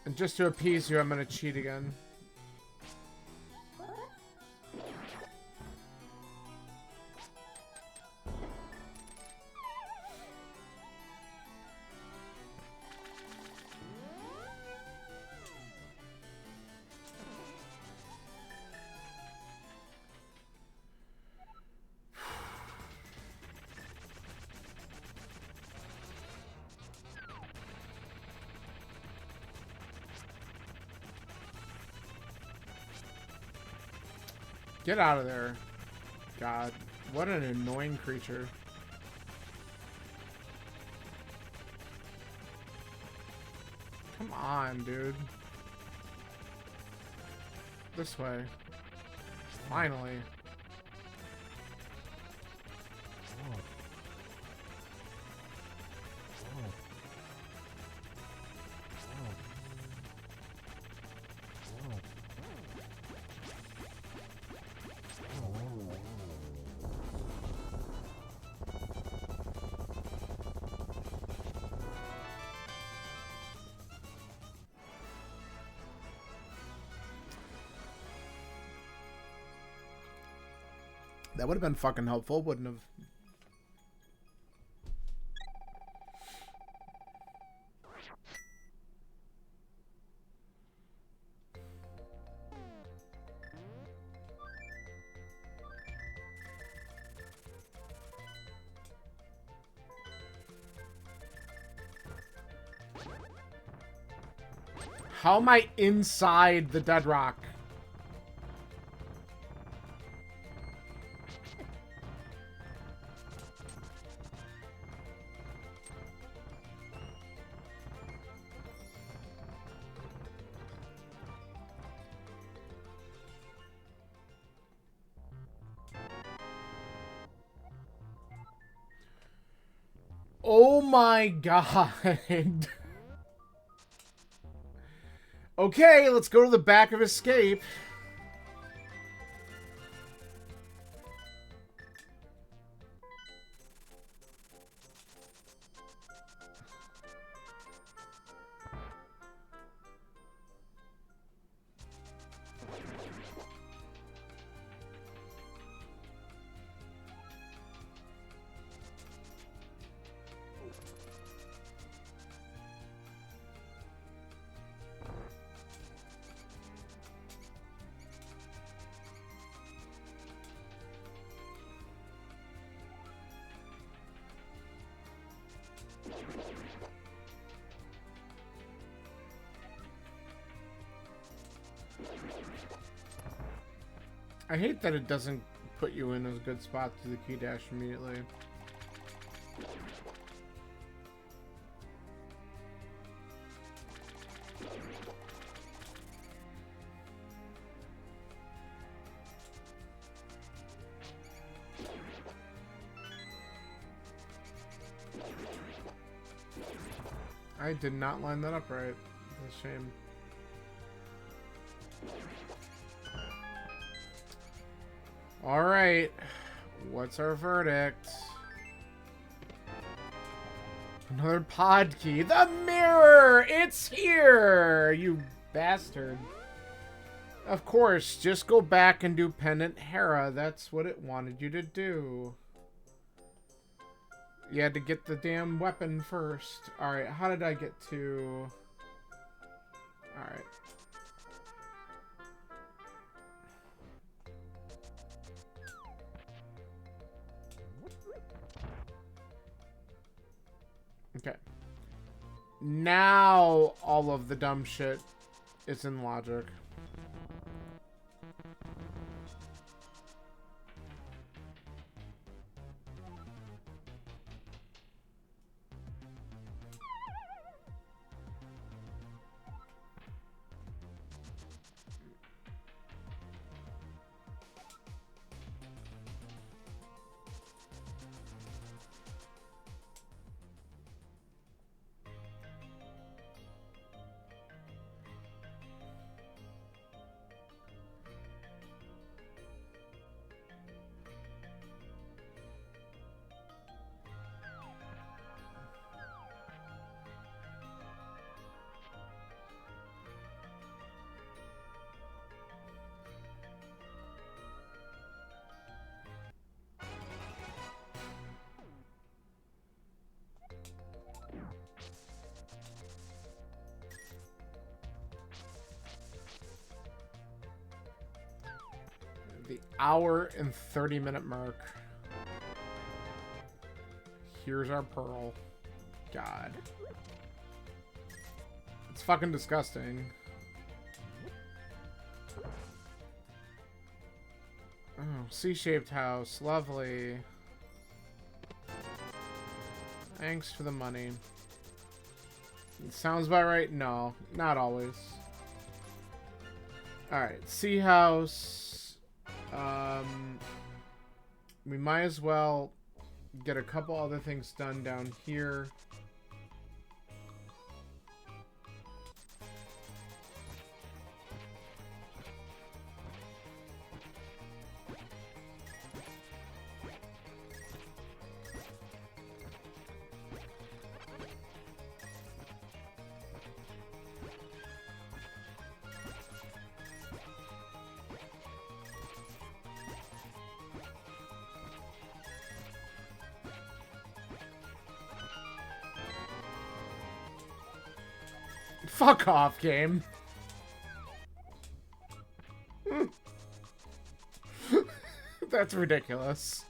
And just to appease you, I'm gonna cheat again. Get out of there. God, what an annoying creature. Come on, dude. This way. Finally. That would have been fucking helpful, wouldn't have? How am I inside the dead rock? Oh my god. Okay, let's go to the back of Escape. I hate that it doesn't put you in a good spot to the key dash immediately. I did not line that up right. It's a shame. Alright. What's our verdict? Another pod key. The mirror! It's here! You bastard. Of course, just go back and do Pendant Hera. That's what it wanted you to do. You had to get the damn weapon first. Alright, how did I get to... Alright. Okay. Now all of the dumb shit is in logic. The hour and 30-minute mark. Here's our pearl. God. It's fucking disgusting. Oh, C-shaped house. Lovely. Thanks for the money. It sounds about right? No, not always. Alright, sea house. We might as well get a couple other things done down here. Fuck off, game. That's ridiculous.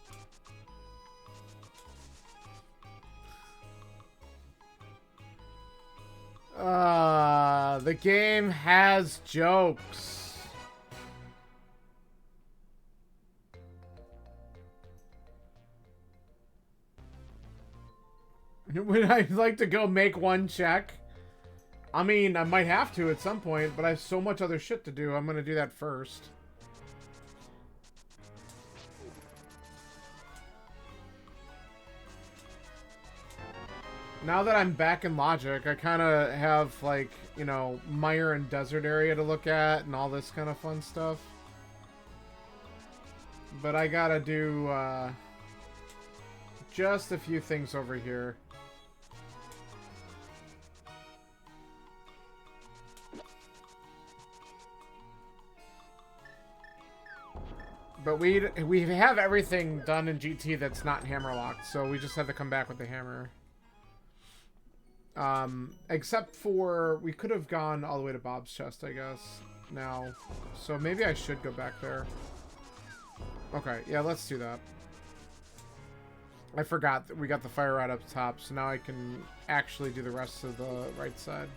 The game has jokes. Would I like to go make one check? I mean, I might have to at some point, but I have so much other shit to do. I'm gonna do that first. Now that I'm back in Logic, I kind of have, like, you know, mire and desert area to look at and all this kind of fun stuff. But I gotta do, just a few things over here. But we have everything done in GT that's not hammer-locked, so we just have to come back with the hammer. Except for, we could have gone all the way to Bob's chest, I guess, now. So maybe I should go back there. Okay, yeah, let's do that. I forgot that we got the fire rod up top, so now I can actually do the rest of the right side.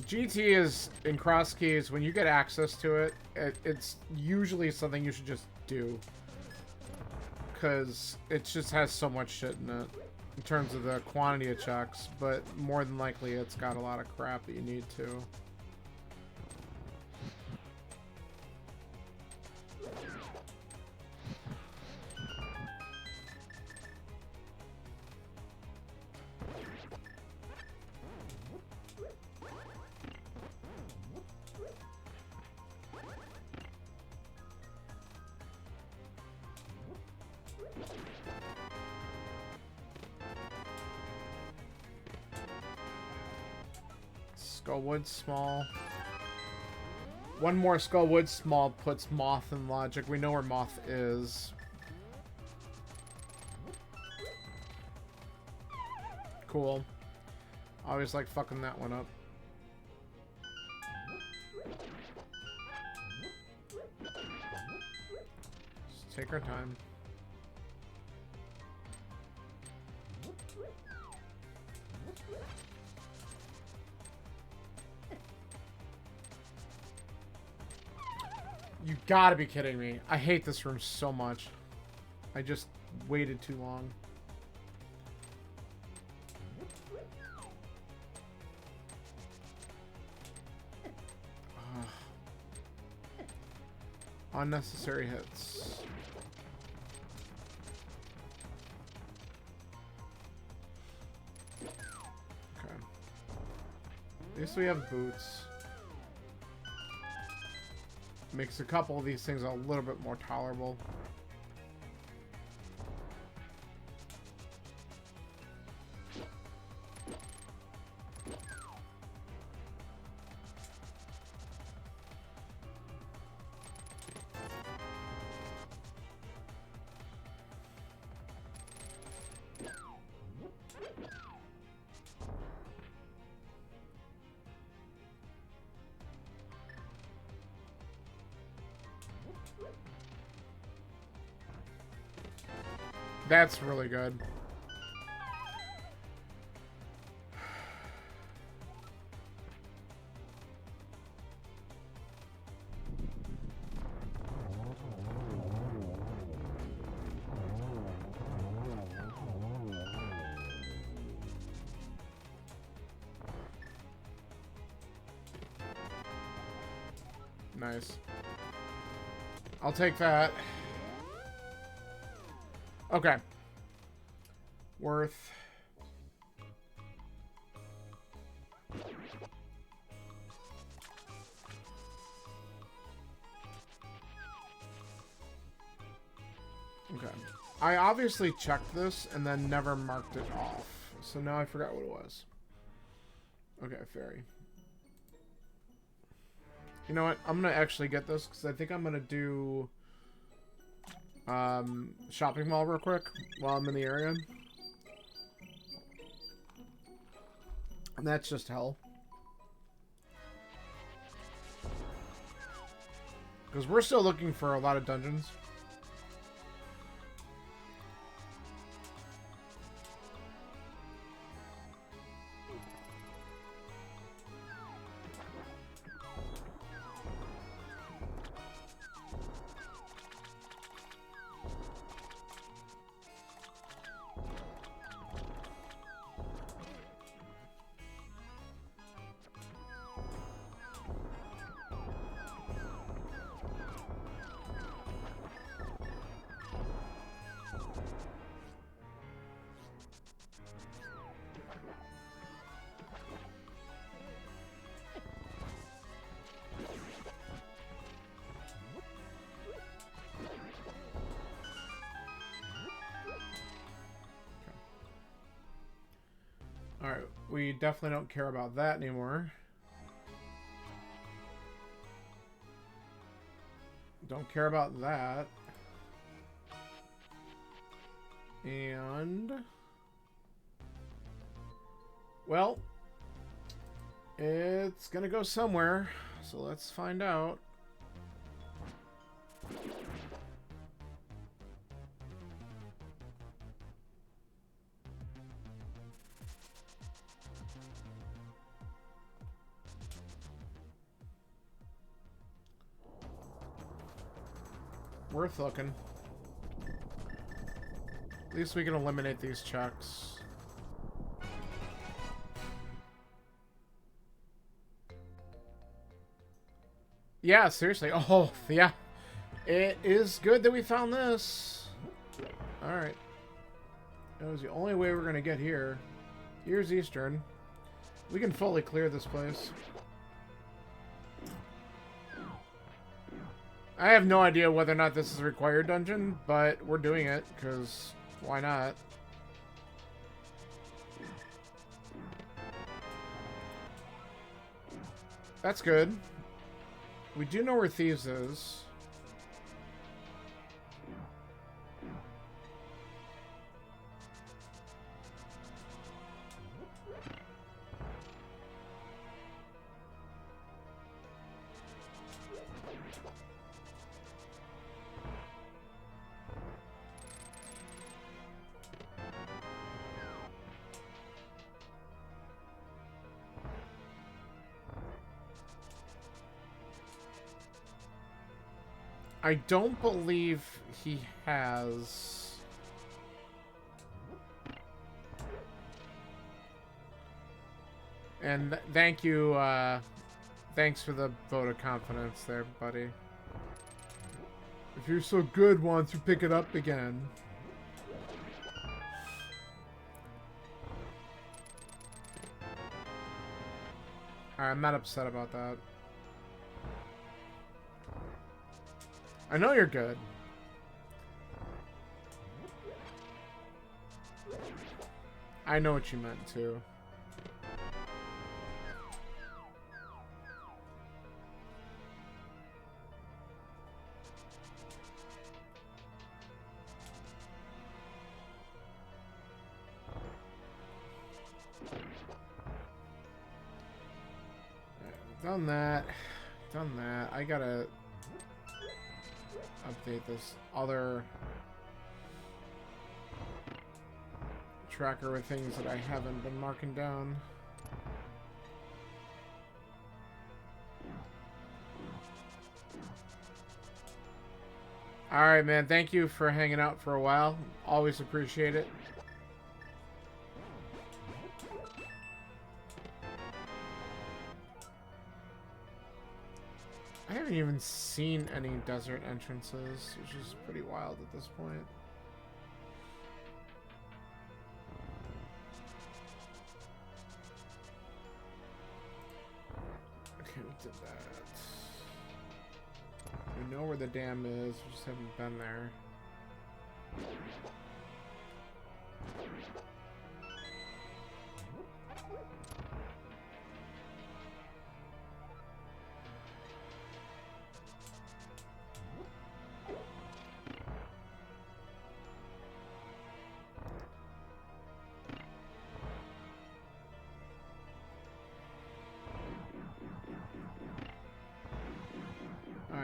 GT is, in XKeys, when you get access to it, it's usually something you should just do. Because it just has so much shit in it, in terms of the quantity of checks, but more than likely it's got a lot of crap that you need to. Skullwood small. One more Skullwood small puts Moth in Logic. We know where Moth is. Cool. I always like fucking that one up. Just take our time. You gotta be kidding me. I hate this room so much. I just waited too long. Ugh. Unnecessary hits. Okay. At least we have boots. Makes a couple of these things a little bit more tolerable. That's really good. Nice. I'll take that. Okay. Worth. Okay. I obviously checked this and then never marked it off. So now I forgot what it was. Okay, fairy. You know what? I'm gonna actually get this because I think I'm gonna do shopping mall real quick while I'm in the area. And that's just hell. Because we're still looking for a lot of dungeons. Alright, we definitely don't care about that anymore. Don't care about that. And... well, it's gonna go somewhere, so let's find out. Worth looking. At least we can eliminate these checks. Yeah, seriously. Oh, yeah. It is good that we found this. Alright. That was the only way we're going to get here. Here's Eastern. We can fully clear this place. I have no idea whether or not this is a required dungeon, but we're doing it, because why not? That's good. We do know where Thieves is. I don't believe he has... And thank you, thanks for the vote of confidence there, buddy. If you're so good, why don't you pick it up again? Alright, I'm not upset about that. I know you're good. I know what you meant too. Done that. Done that. I gotta update this other tracker with things that I haven't been marking down. Alright, man. Thank you for hanging out for a while. Always appreciate it. I haven't even seen any desert entrances, which is pretty wild at this point. Okay, we did that. We know where the dam is, we just haven't been there.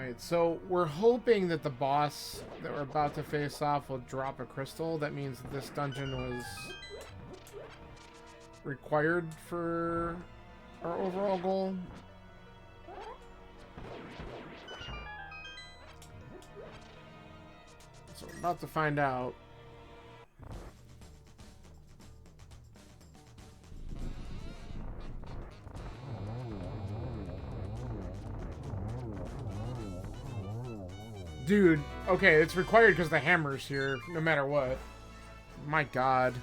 Alright, so we're hoping that the boss that we're about to face off will drop a crystal. That means that this dungeon was required for our overall goal. So we're about to find out. Dude, okay, it's required because the hammer's here, no matter what. My god.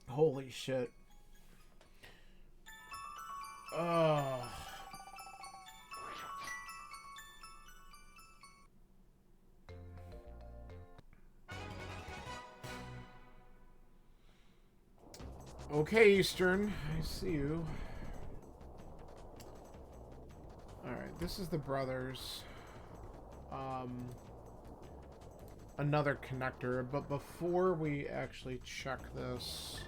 Holy shit. Oh. Okay, Eastern, I see you. Alright, this is the brothers. Another connector, but before we actually check this...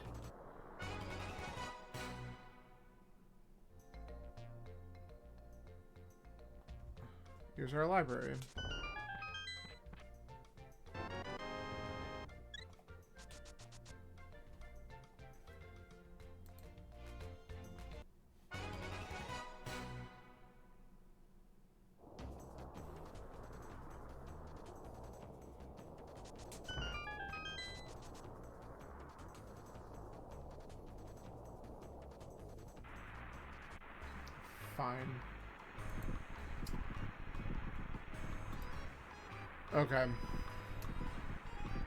Here's our library. Fine. Okay.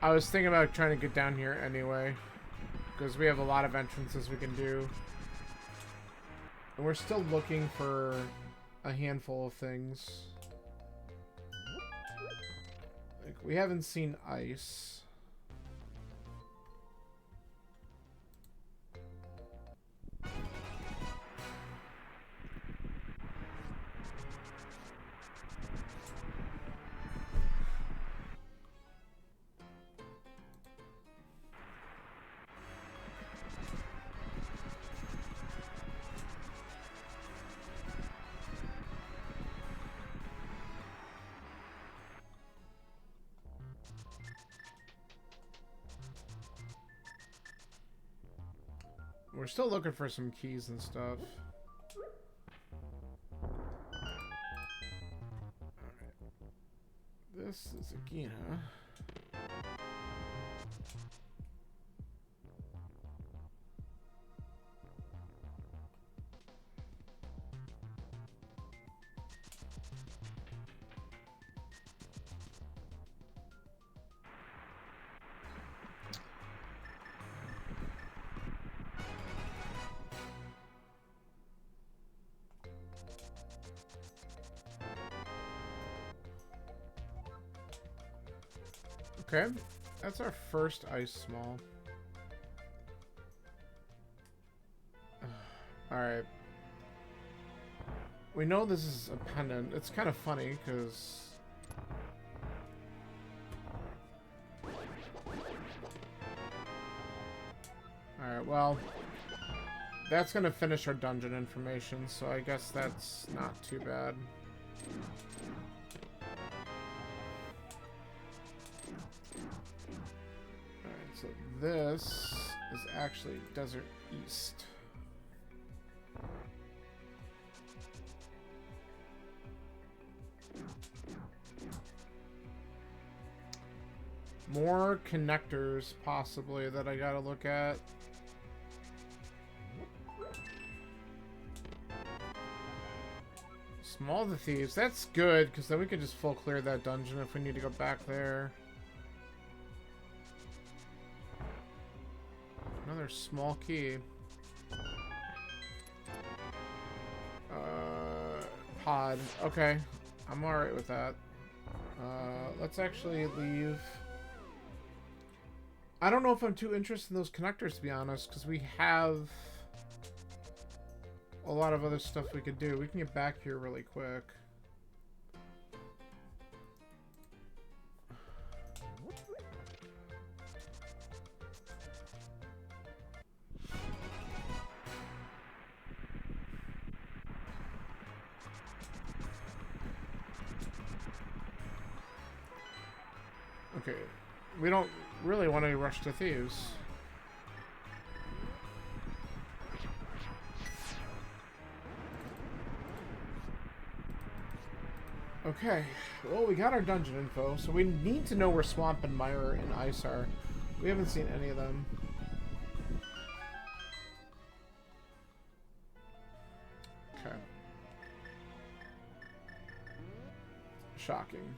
I was thinking about trying to get down here anyway, because we have a lot of entrances we can do. And we're still looking for a handful of things. Like, we haven't seen ice. We're still looking for some keys and stuff. Alright. This is a key, huh? Okay, that's our first ice small. Alright. We know this is a pendant. It's kind of funny, because... Alright, well... That's going to finish our dungeon information, so I guess that's not too bad. So this is actually Desert East. More connectors, possibly, that I gotta look at. Small the Thieves. That's good, because then we can just full clear that dungeon if we need to go back there. Another small key. Pod. Okay. I'm alright with that. Let's actually leave. I don't know if I'm too interested in those connectors, to be honest, because we have a lot of other stuff we could do. We can get back here really quick. Okay. We don't really want to rush to thieves. Okay. Well, we got our dungeon info, so we need to know where Swamp and Mire and Ice are. We haven't seen any of them. Okay. Shocking.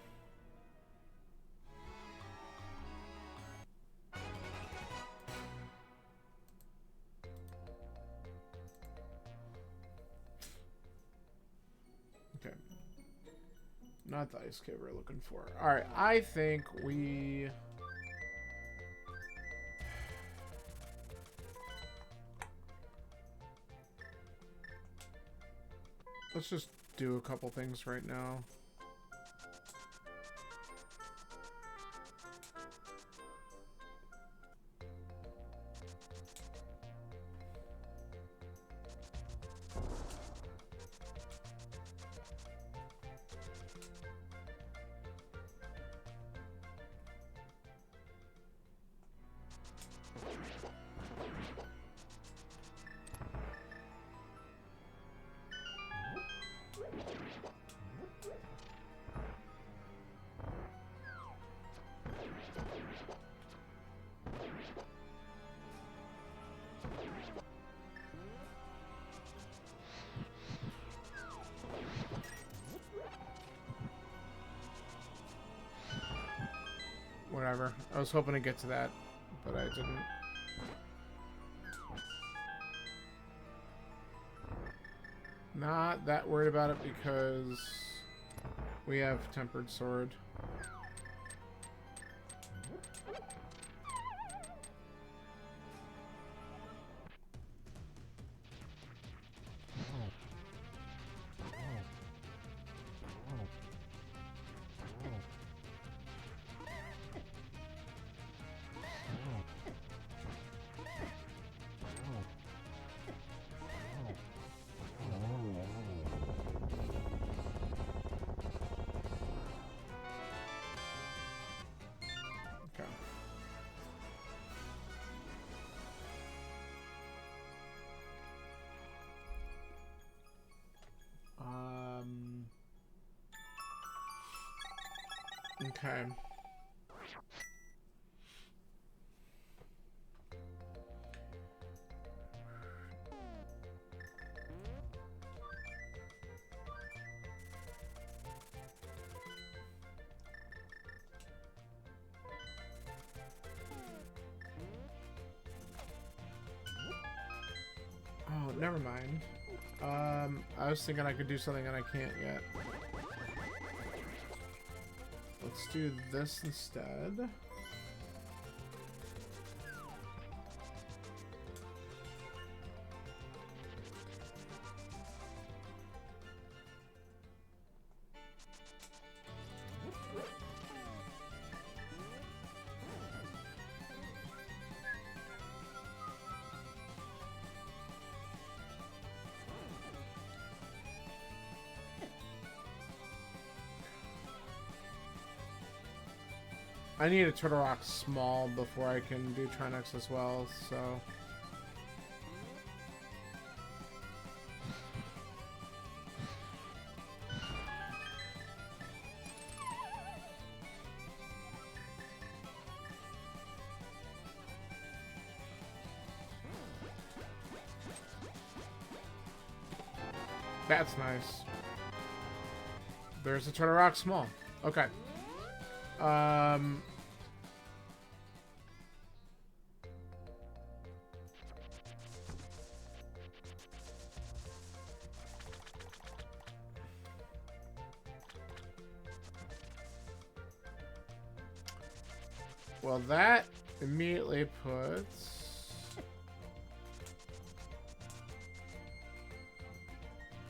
Okay. Not the ice cave we're looking for. Alright, I think we... Let's just do a couple things right now. Whatever. I was hoping to get to that, but I didn't. Not that worried about it because we have Tempered Sword. Okay. Oh, never mind. I was thinking I could do something and I can't yet. Let's do this instead. I need a Turtle Rock small before I can do Trinex as well, so... That's nice. There's a Turtle Rock small. Okay. Well, that immediately puts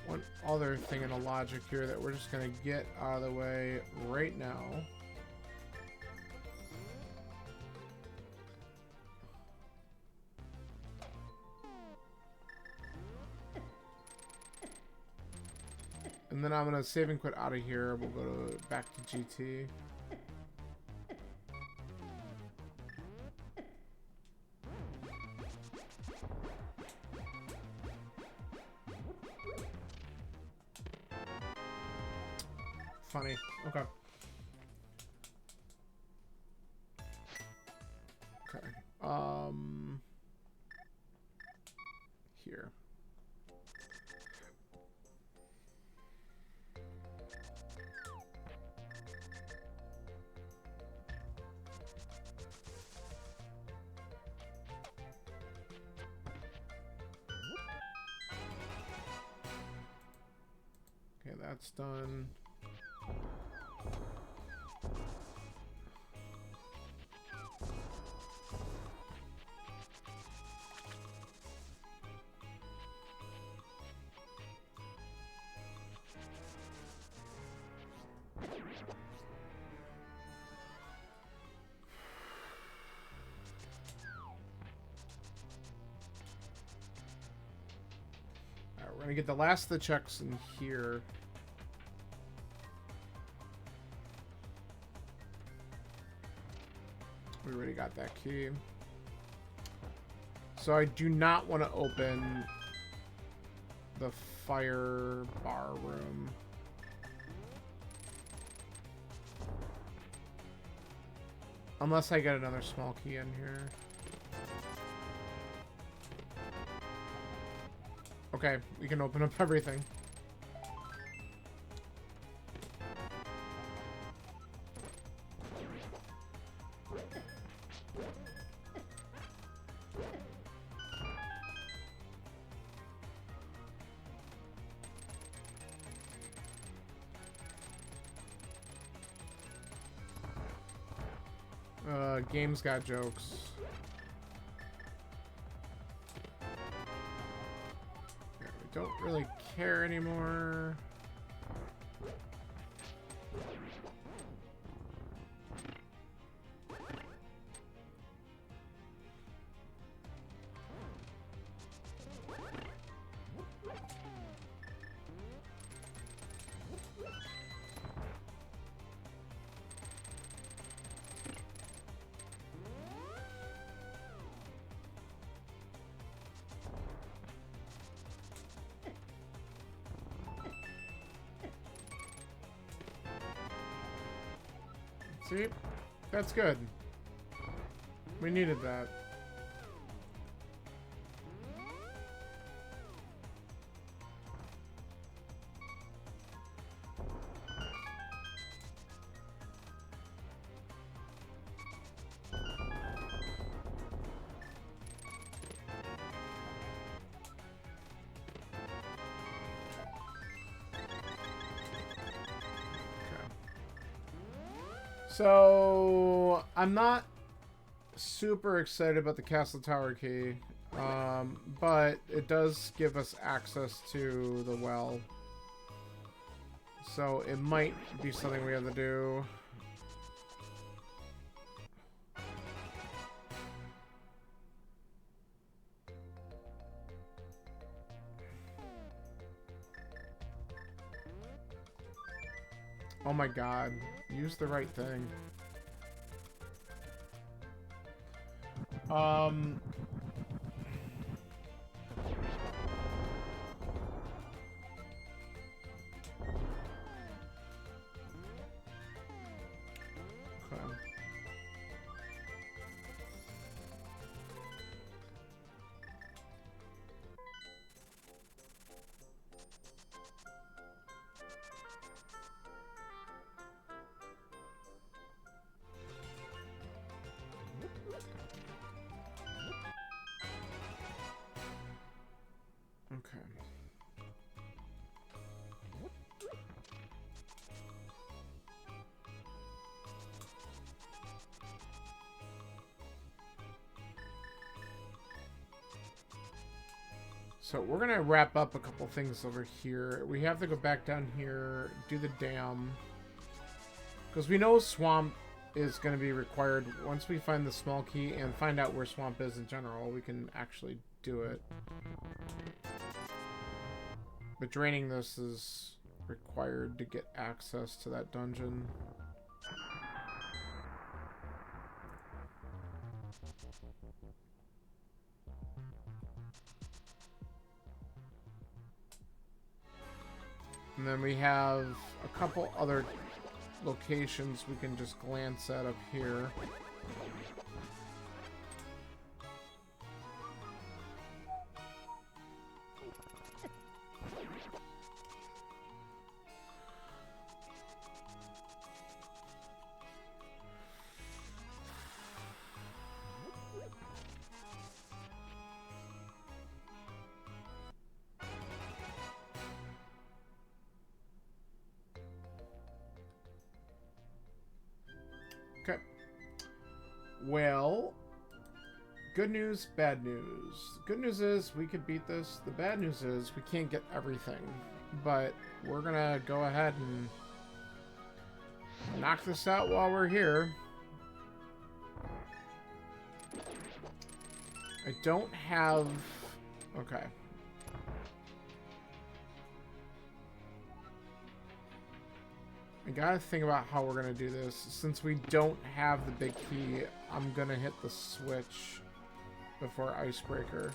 one other thing in the logic here that we're just going to get out of the way right now. And then I'm going to save and quit out of here. We'll go back to GT. Funny. Okay. Okay. Here. Okay, that's done. Alright, we're gonna get the last of the checks in here. We already got that key. So I do not want to open the fire bar room. Unless I get another small key in here. Okay, we can open up everything. Game's got jokes. Okay, we don't really care anymore. See? That's good. We needed that. So, I'm not super excited about the Castle Tower key, but it does give us access to the well. So, it might be something we have to do. Oh my god. Use the right thing. Okay. Okay. So we're gonna wrap up a couple things over here. We have to go back down here, do the dam. Because we know swamp is going to be required. Once we find the small key and find out where swamp is in general, we can actually do it. But draining this is required to get access to that dungeon. And then we have a couple other locations we can just glance at up here. Okay. Well, good news, bad news. The good news is we could beat this. The bad news is we can't get everything. But we're gonna go ahead and knock this out while we're here. I don't have... Okay. I gotta think about how we're gonna do this. Since we don't have the big key, I'm gonna hit the switch before Icebreaker.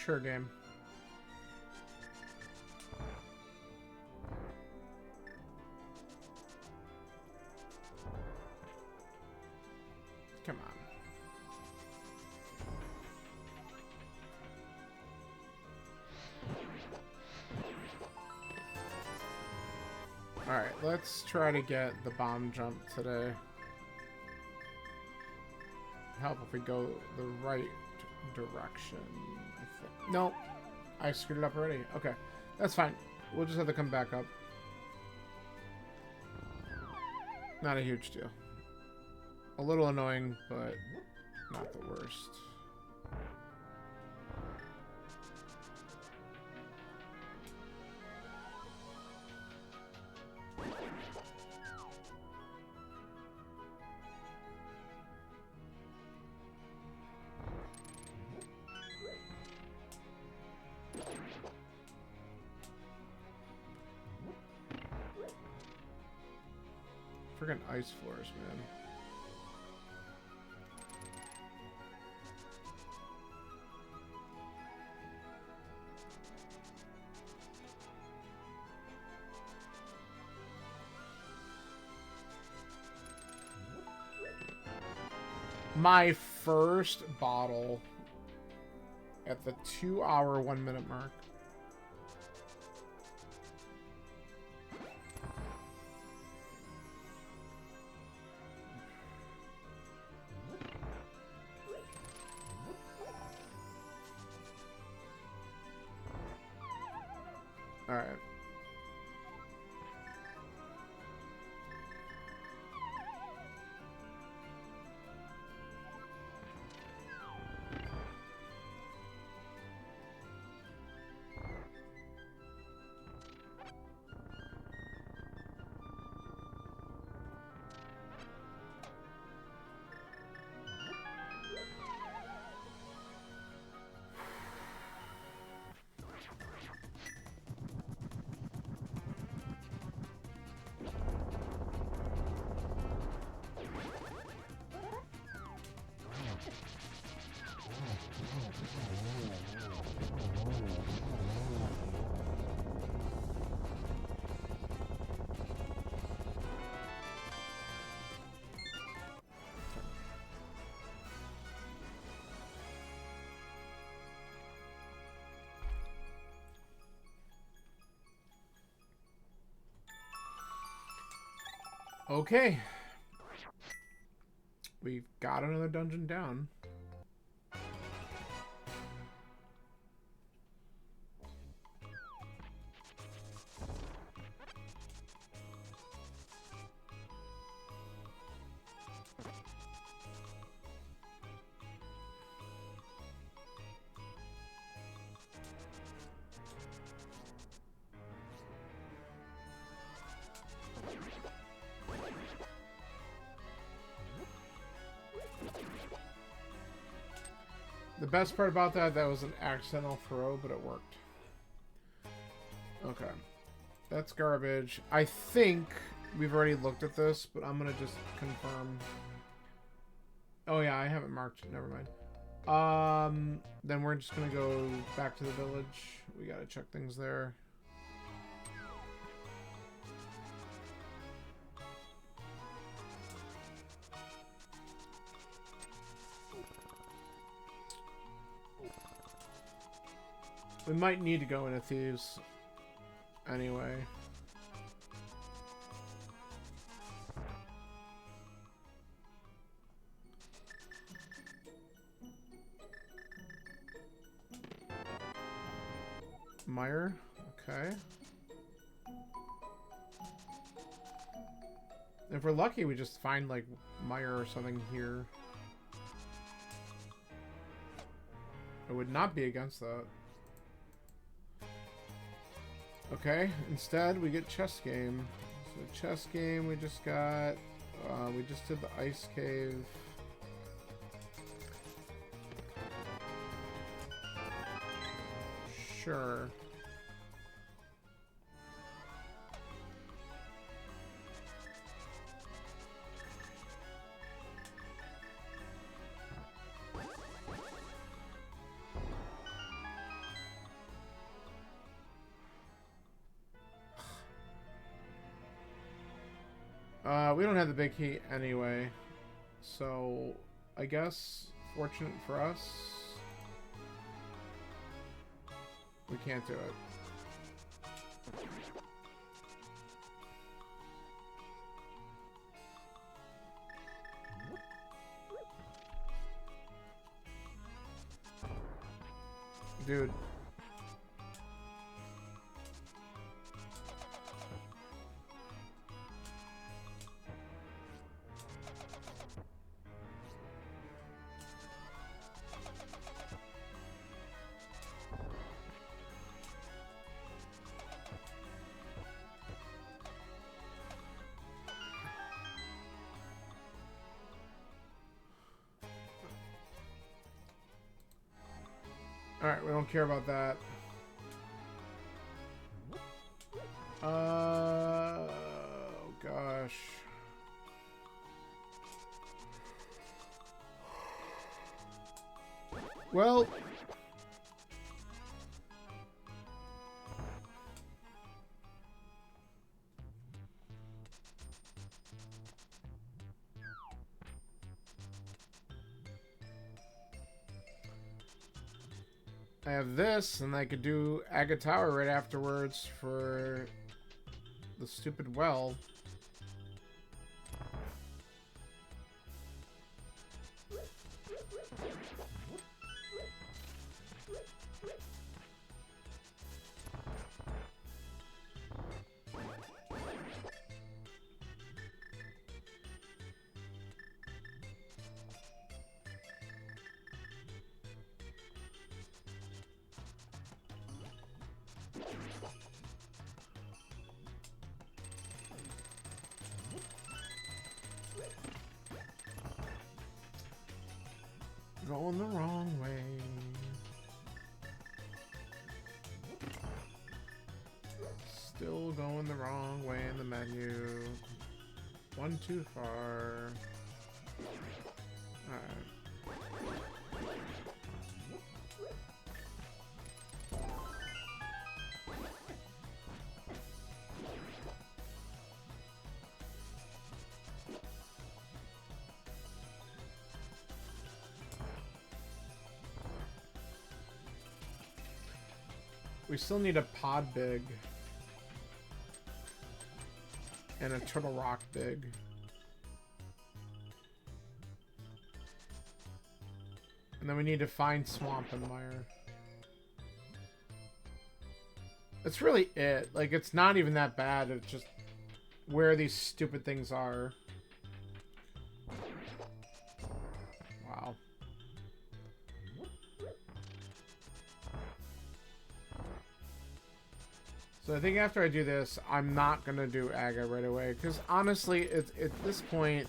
Sure, game. Come on. Alright, let's try to get the bomb jump today. Help if we go the right direction. Nope. I screwed it up already. Okay. That's fine. We'll just have to come back up. Not a huge deal. A little annoying, but not the worst. Friggin' ice floors, man. My first bottle at the 2-hour 1-minute mark. All right. Okay. We've got another dungeon down. The best part about that was an accidental throw, but it worked. Okay. That's garbage. I think we've already looked at this, but I'm going to just confirm. Oh yeah, I haven't marked it. Never mind. Then we're just going to go back to the village. We got to check things there. We might need to go into Thieves anyway. Meyer, okay. If we're lucky, we just find like Meyer or something here. I would not be against that. Okay, instead we get chess game. So chess game, we just got, we just did the ice cave. Sure. We don't have the big heat anyway, so I guess fortunate for us, we can't do it. Dude. Alright, we don't care about that. Oh gosh. Well, I have this, and I could do Aga Tower right afterwards for the stupid well. Going the wrong way. Still going the wrong way in the menu. One too far. Alright. We still need a pod big. And a turtle rock dig. And then we need to find swamp and mire. That's really it. Like, it's not even that bad. It's just where these stupid things are. Wow. So I think after I do this, I'm not going to do Aga right away. Because honestly, it's at this point...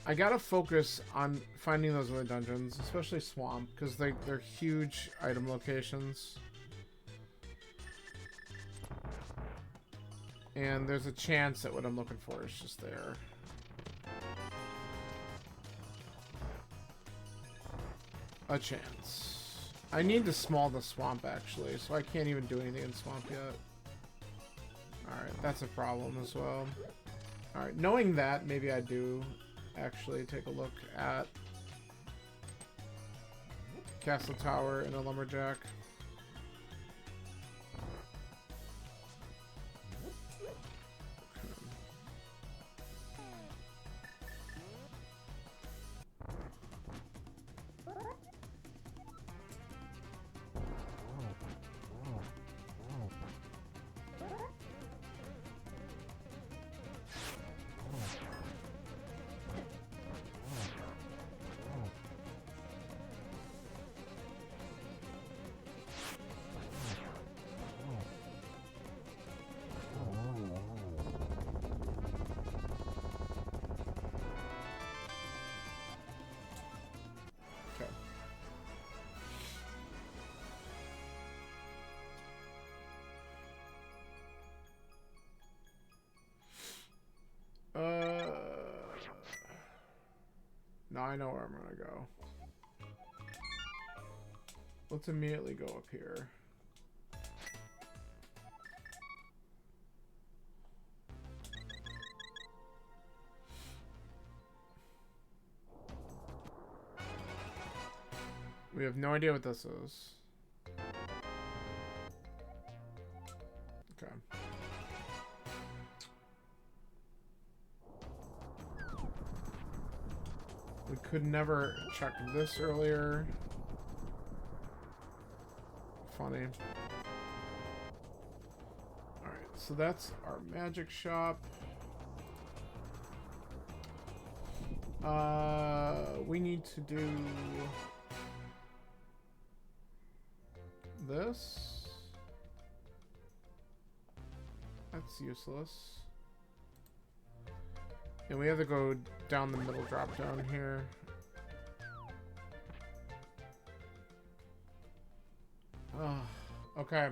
I gotta focus on finding those other dungeons, especially Swamp, because they're huge item locations. And there's a chance that what I'm looking for is just there. A chance. I need to small the Swamp, actually, so I can't even do anything in Swamp yet. Alright, that's a problem as well. Alright, knowing that, maybe I do... actually take a look at Castle Tower and a Lumberjack. Now I know where I'm gonna go. Let's immediately go up here. We have no idea what this is. Okay. We could never check this earlier. Funny. Alright, so that's our magic shop. We need to do this. That's useless. And we have to go down the middle drop down here. Oh, okay.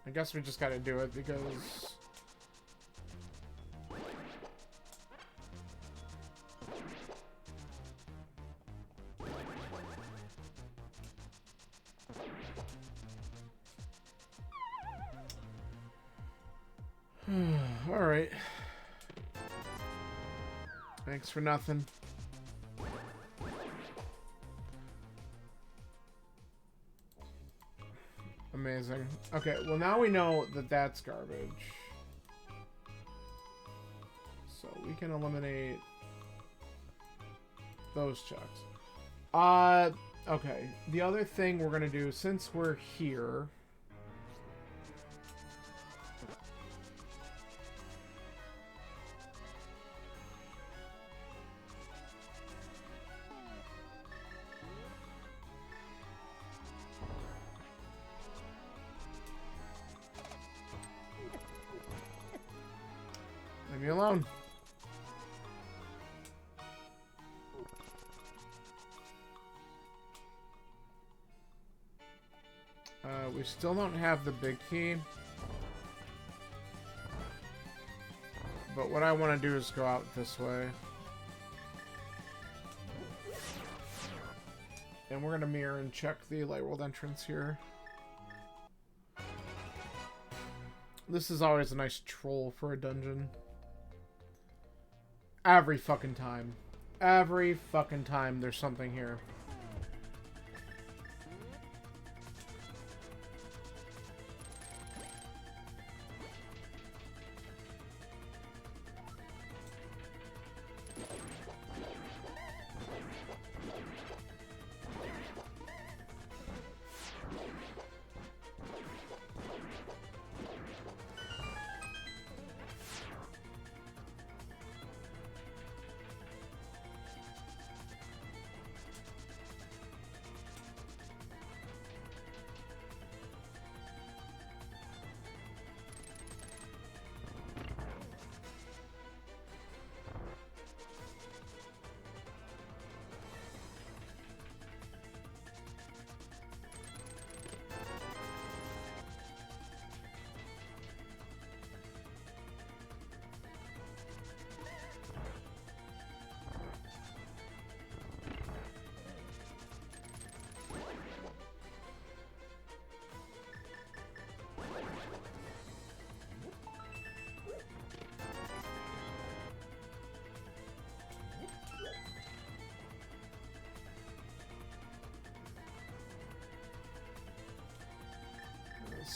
I guess we just gotta do it because... Alright. Thanks for nothing. Amazing. Okay, well now we know that that's garbage. So we can eliminate those checks. Okay. The other thing we're gonna do, since we're here... Leave me alone. We still don't have the big key. But what I want to do is go out this way. And we're going to mirror and check the Light World entrance here. This is always a nice troll for a dungeon. Every fucking time. Every fucking time there's something here.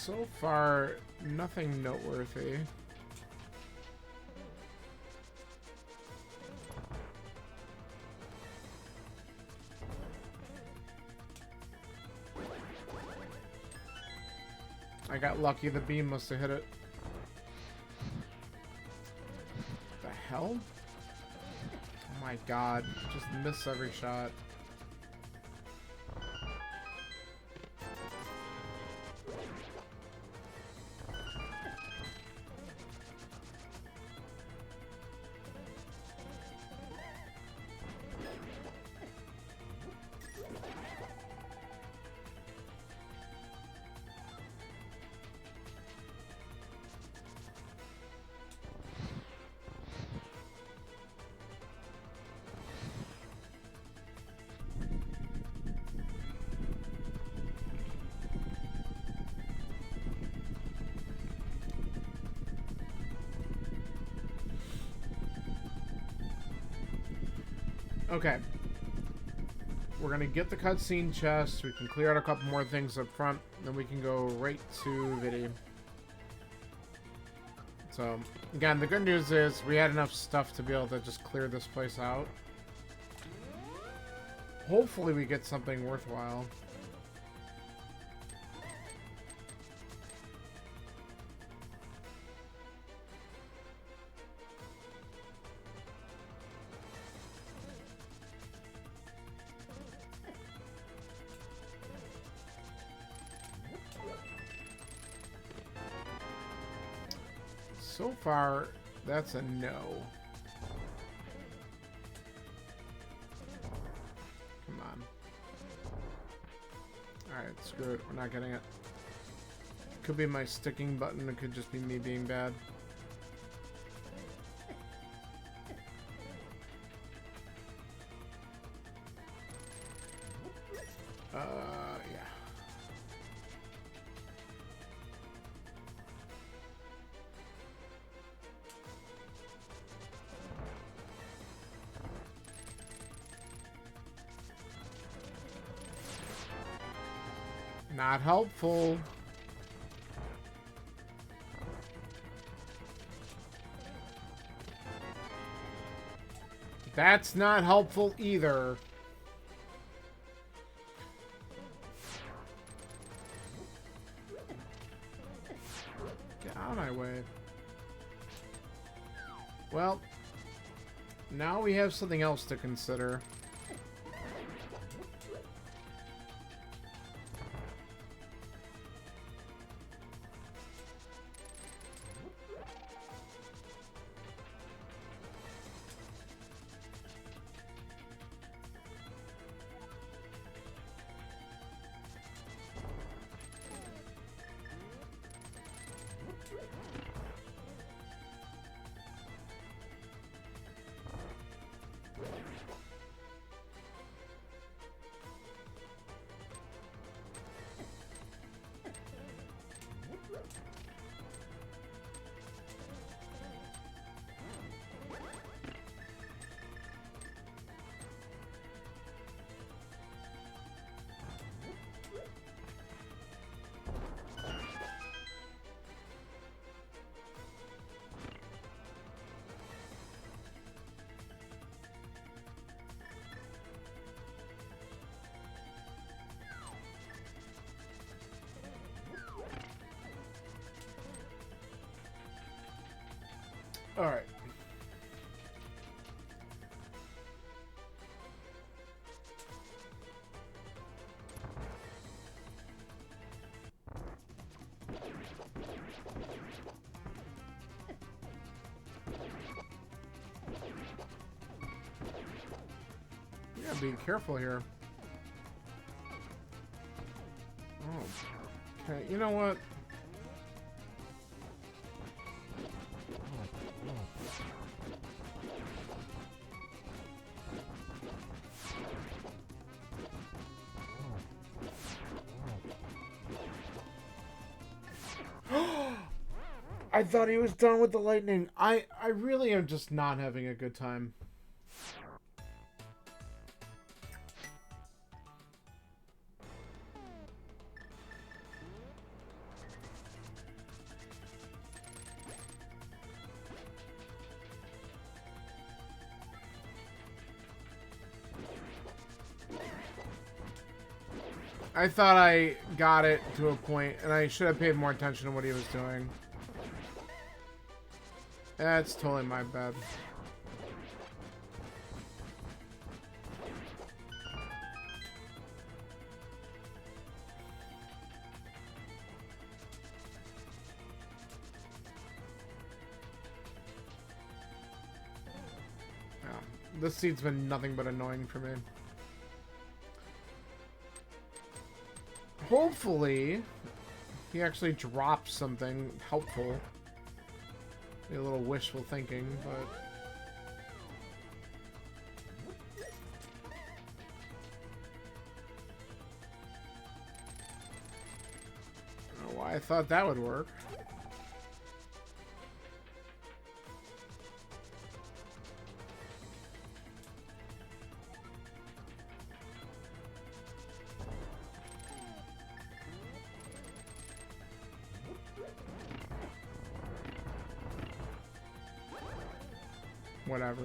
So far, nothing noteworthy. I got lucky, the beam must have hit it. The hell? Oh my god, just miss every shot. Okay. We're gonna get the cutscene chest. We can clear out a couple more things up front. Then we can go right to Vidi. So, again, the good news is we had enough stuff to be able to just clear this place out. Hopefully we get something worthwhile. So far, that's a no. Come on. Alright, screw it. We're not getting it. Could be my sticking button. It could just be me being bad. Yeah. Not helpful. That's not helpful either. Get out of my way. Well, now we have something else to consider. All right. Yeah, be careful here. Oh. Okay, you know what? I thought he was done with the lightning. I really am just not having a good time. I thought I got it to a point, and I should have paid more attention to what he was doing. That's totally my bad. This seat's been nothing but annoying for me. Hopefully, he actually drops something helpful. Maybe a little wishful thinking, but... I don't know why I thought that would work. Whatever.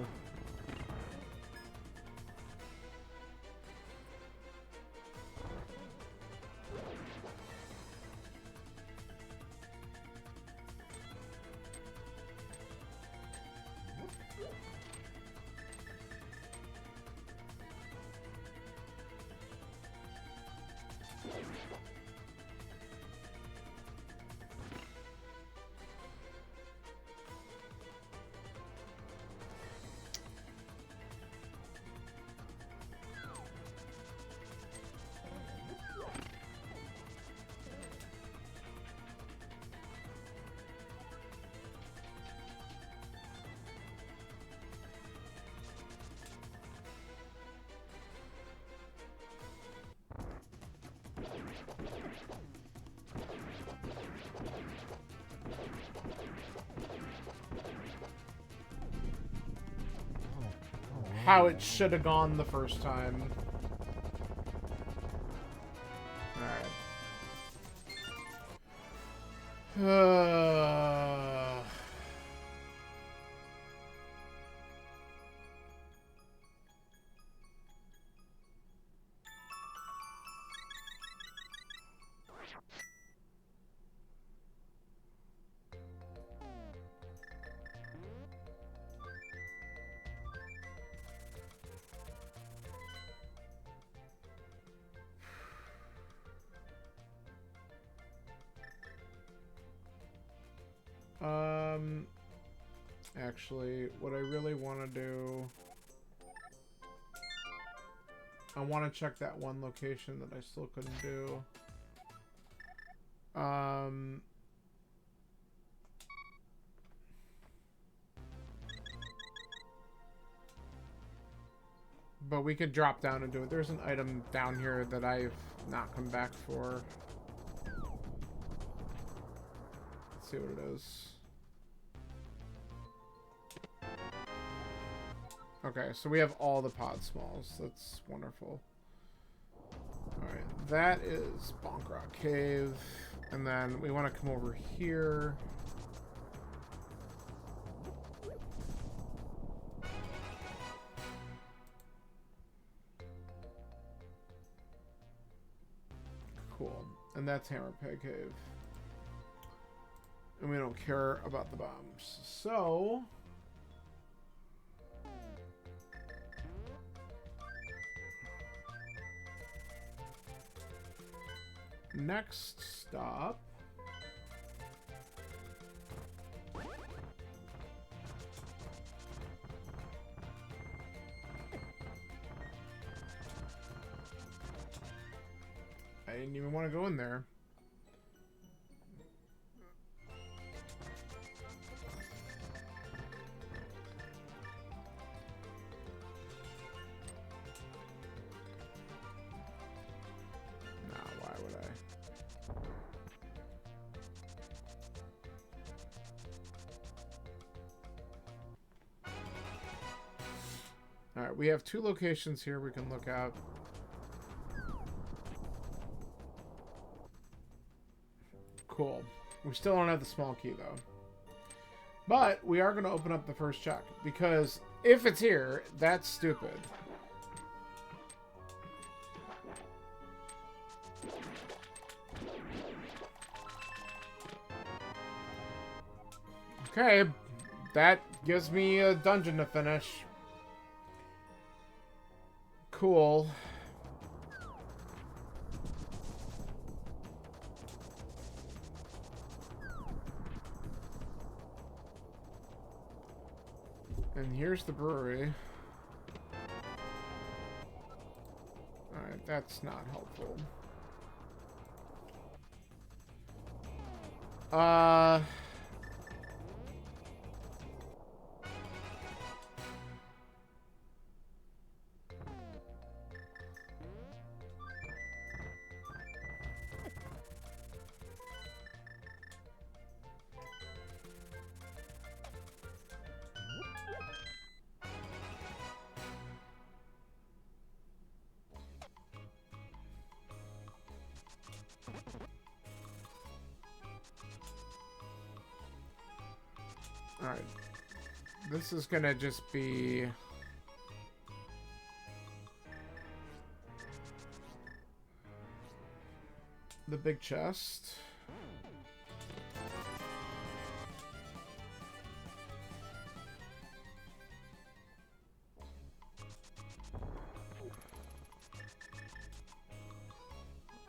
How it should have gone the first time. Alright. Actually, what I really want to do... I want to check that one location that I still couldn't do. But we could drop down and do it. There's an item down here that I've not come back for. Let's see what it is. Okay, so we have all the pod smalls. That's wonderful. Alright, that is Bonk Rock Cave. And then we want to come over here. Cool. And that's Hammerpeg Cave. And we don't care about the bombs. So... next stop. I didn't even want to go in there. Alright, we have two locations here we can look at. Cool. We still don't have the small key, though. But we are going to open up the first check. Because if it's here, that's stupid. Okay, that gives me a dungeon to finish. Cool. And here's the brewery. Alright, that's not helpful. Alright. This is gonna just be... the big chest.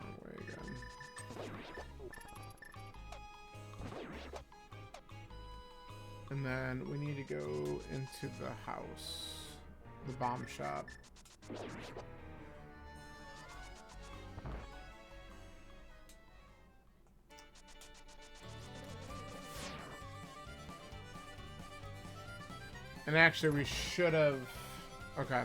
Away again. And then we need to go into the house. The bomb shop. And actually, we should have... Okay.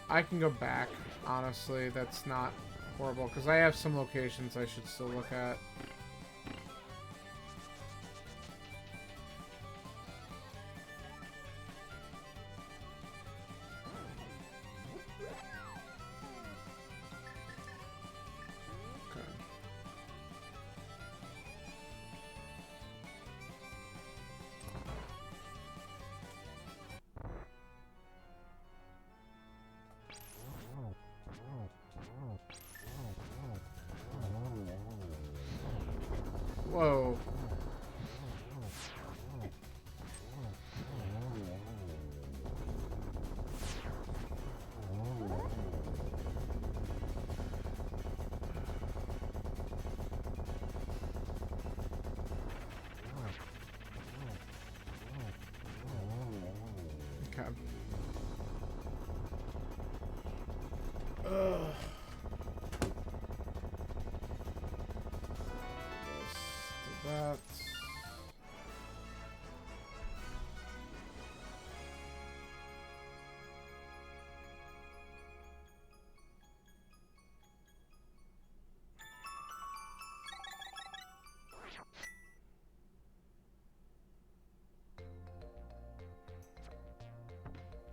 I can go back, honestly. That's not horrible, because I have some locations I should still look at. Whoa. Okay. Ugh. That.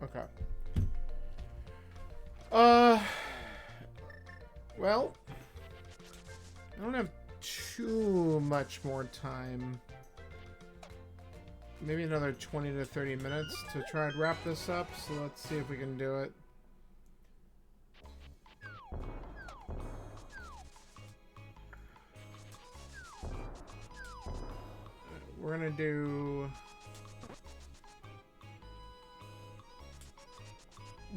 Okay. Well, I don't have too much more time. Maybe another 20 to 30 minutes to try and wrap this up, so let's see if we can do it. We're gonna do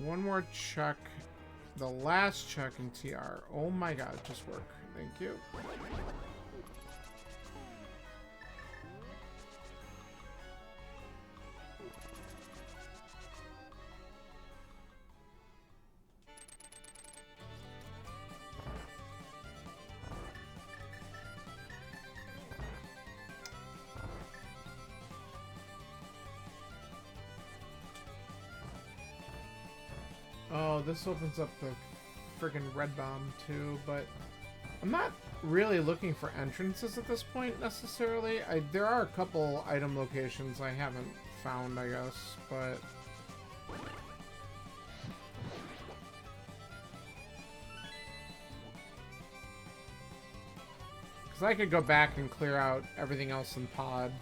one more check. The last check in TR. Oh my god, it just worked. Thank you. Oh, this opens up the friggin' red bomb too, but I'm not really looking for entrances at this point necessarily. There are a couple item locations I haven't found, I guess, but because I could go back and clear out everything else in pod.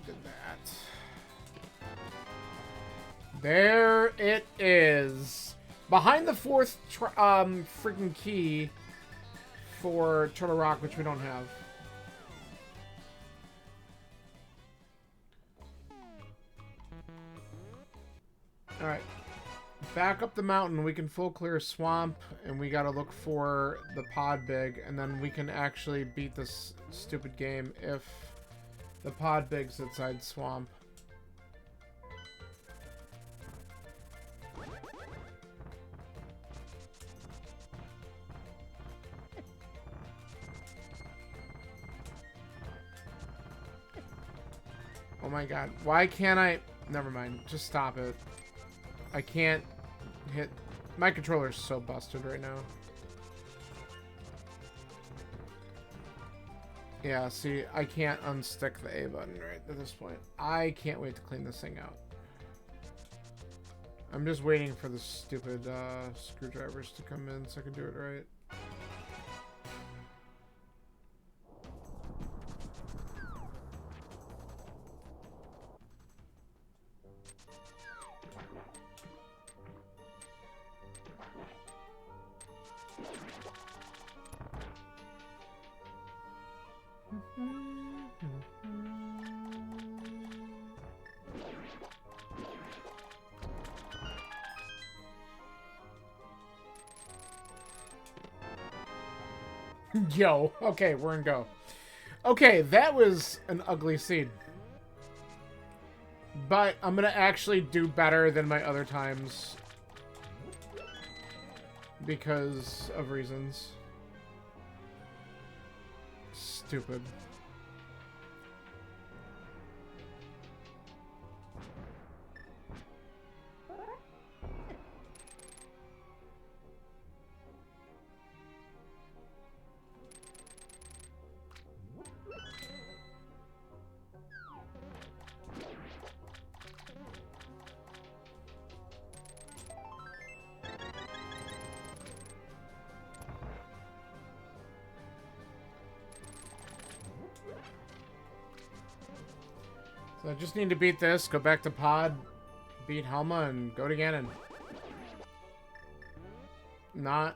Did that. There it is. Behind the fourth freaking key for Turtle Rock, which we don't have. Alright. Back up the mountain, we can full clear swamp, and we gotta look for the pod big, and then we can actually beat this stupid game if the pod big's inside swamp. Oh my god. Why can't I... Never mind. Just stop it. I can't hit... My controller's so busted right now. Yeah, see, I can't unstick the A button right at this point. I can't wait to clean this thing out. I'm just waiting for the stupid screwdrivers to come in so I can do it right. Yo, okay, we're in go. Okay, that was an ugly seed. But I'm gonna actually do better than my other times. Because of reasons. Stupid. So I just need to beat this, go back to pod, beat Helma, and go to Ganon. Not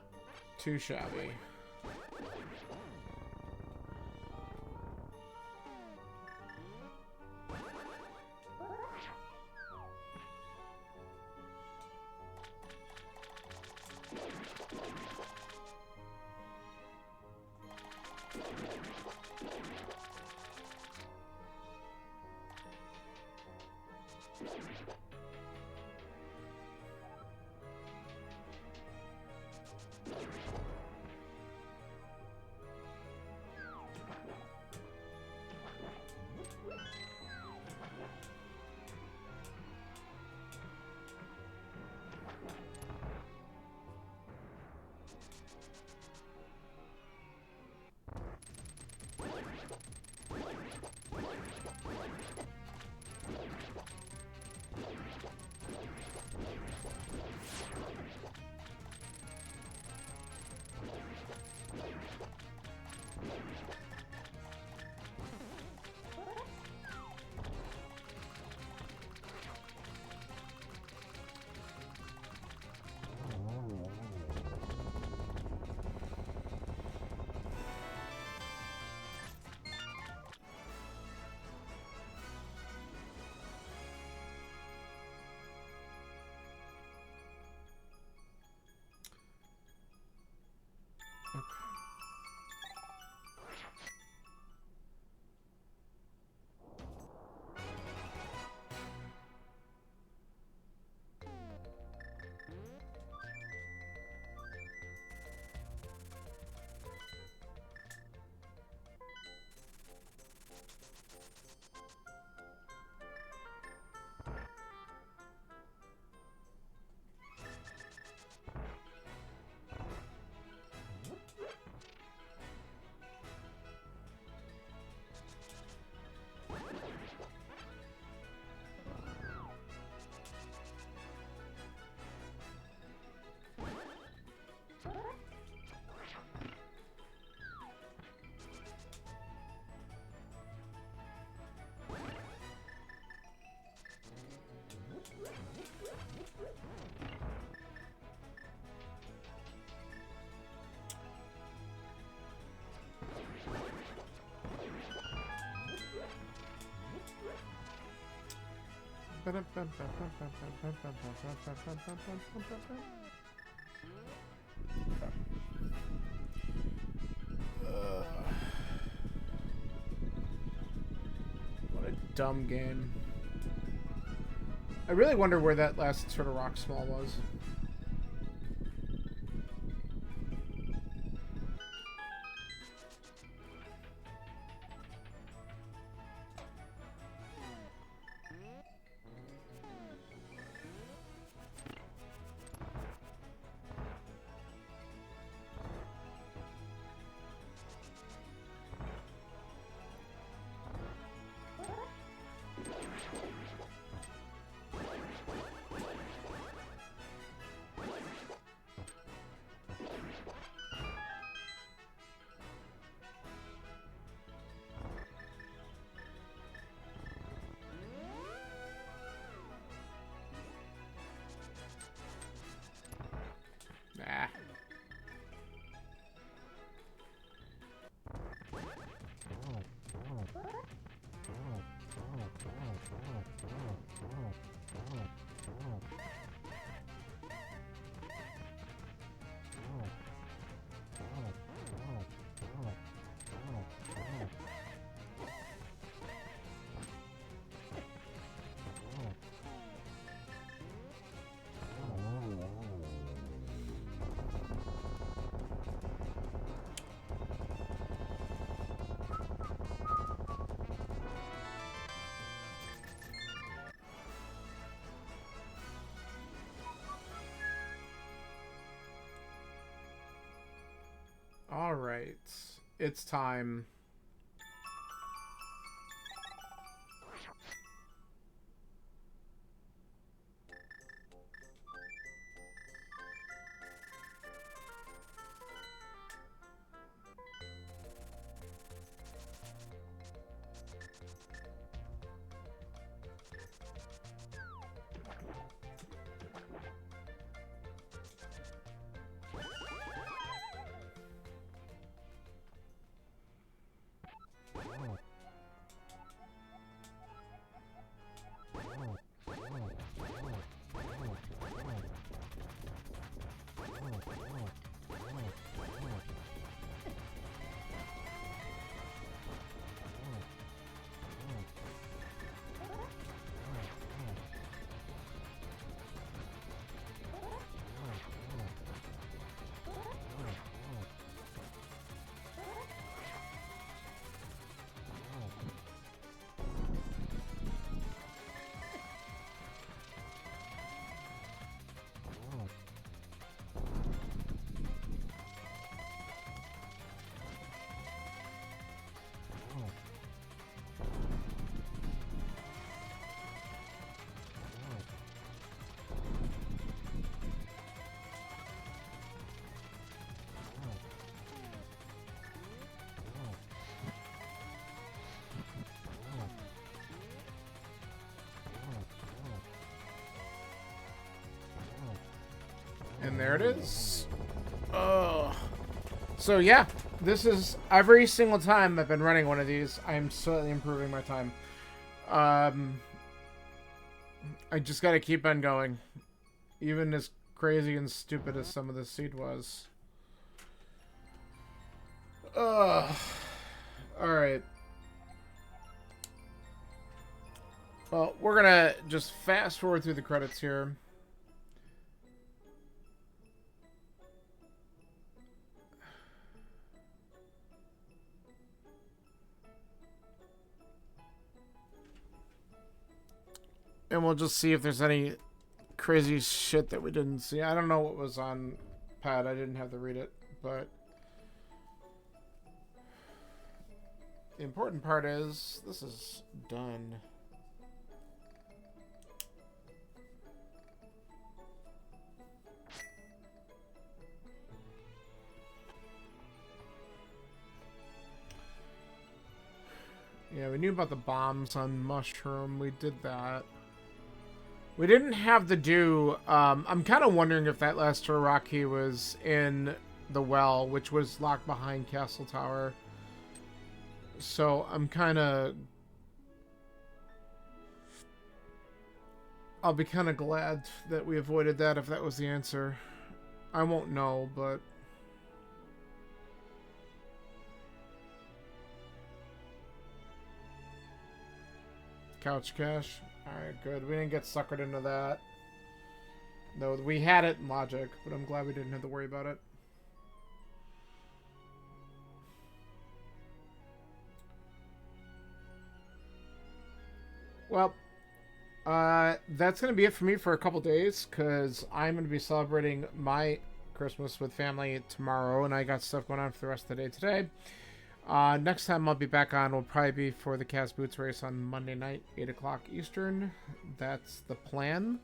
too shabby. What a dumb game. I really wonder where that last sort of rock small was. Nah. All right, it's time. And there it is. Oh. So yeah, this is every single time I've been running one of these, I'm slightly improving my time. I just gotta keep on going. Even as crazy and stupid as some of the seed was. Ugh. Alright. Well, we're gonna just fast forward through the credits here. And we'll just see if there's any crazy shit that we didn't see. I don't know what was on pad. I didn't have to read it, but the important part is this is done. Yeah, we knew about the bombs on Mushroom. We did that. We didn't have to do... I'm kind of wondering if that last rock key was in the well, which was locked behind Castle Tower. So I'm kind of... I'll be kind of glad that we avoided that if that was the answer. I won't know, but... Couch cash. Alright, good. We didn't get suckered into that. No, we had it in logic, but I'm glad we didn't have to worry about it. Well, that's going to be it for me for a couple days, because I'm going to be celebrating my Christmas with family tomorrow, and I got stuff going on for the rest of the day today. Next time I'll be back on will probably be for the Cast Boots race on Monday night, 8 o'clock Eastern. That's the plan.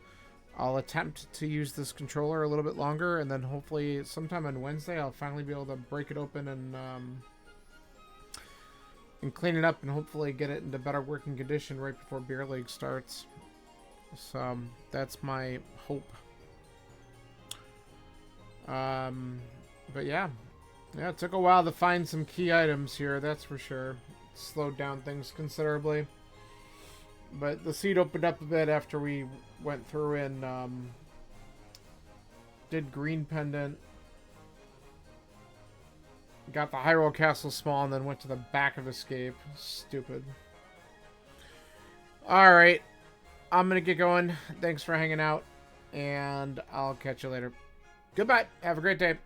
I'll attempt to use this controller a little bit longer, and then hopefully sometime on Wednesday I'll finally be able to break it open and clean it up and hopefully get it into better working condition right before Beer League starts. So that's my hope. But yeah, it took a while to find some key items here, that's for sure. It slowed down things considerably. But the seed opened up a bit after we went through and did Green Pendant. Got the Hyrule Castle small and then went to the back of Escape. Stupid. Alright. I'm going to get going. Thanks for hanging out. And I'll catch you later. Goodbye. Have a great day.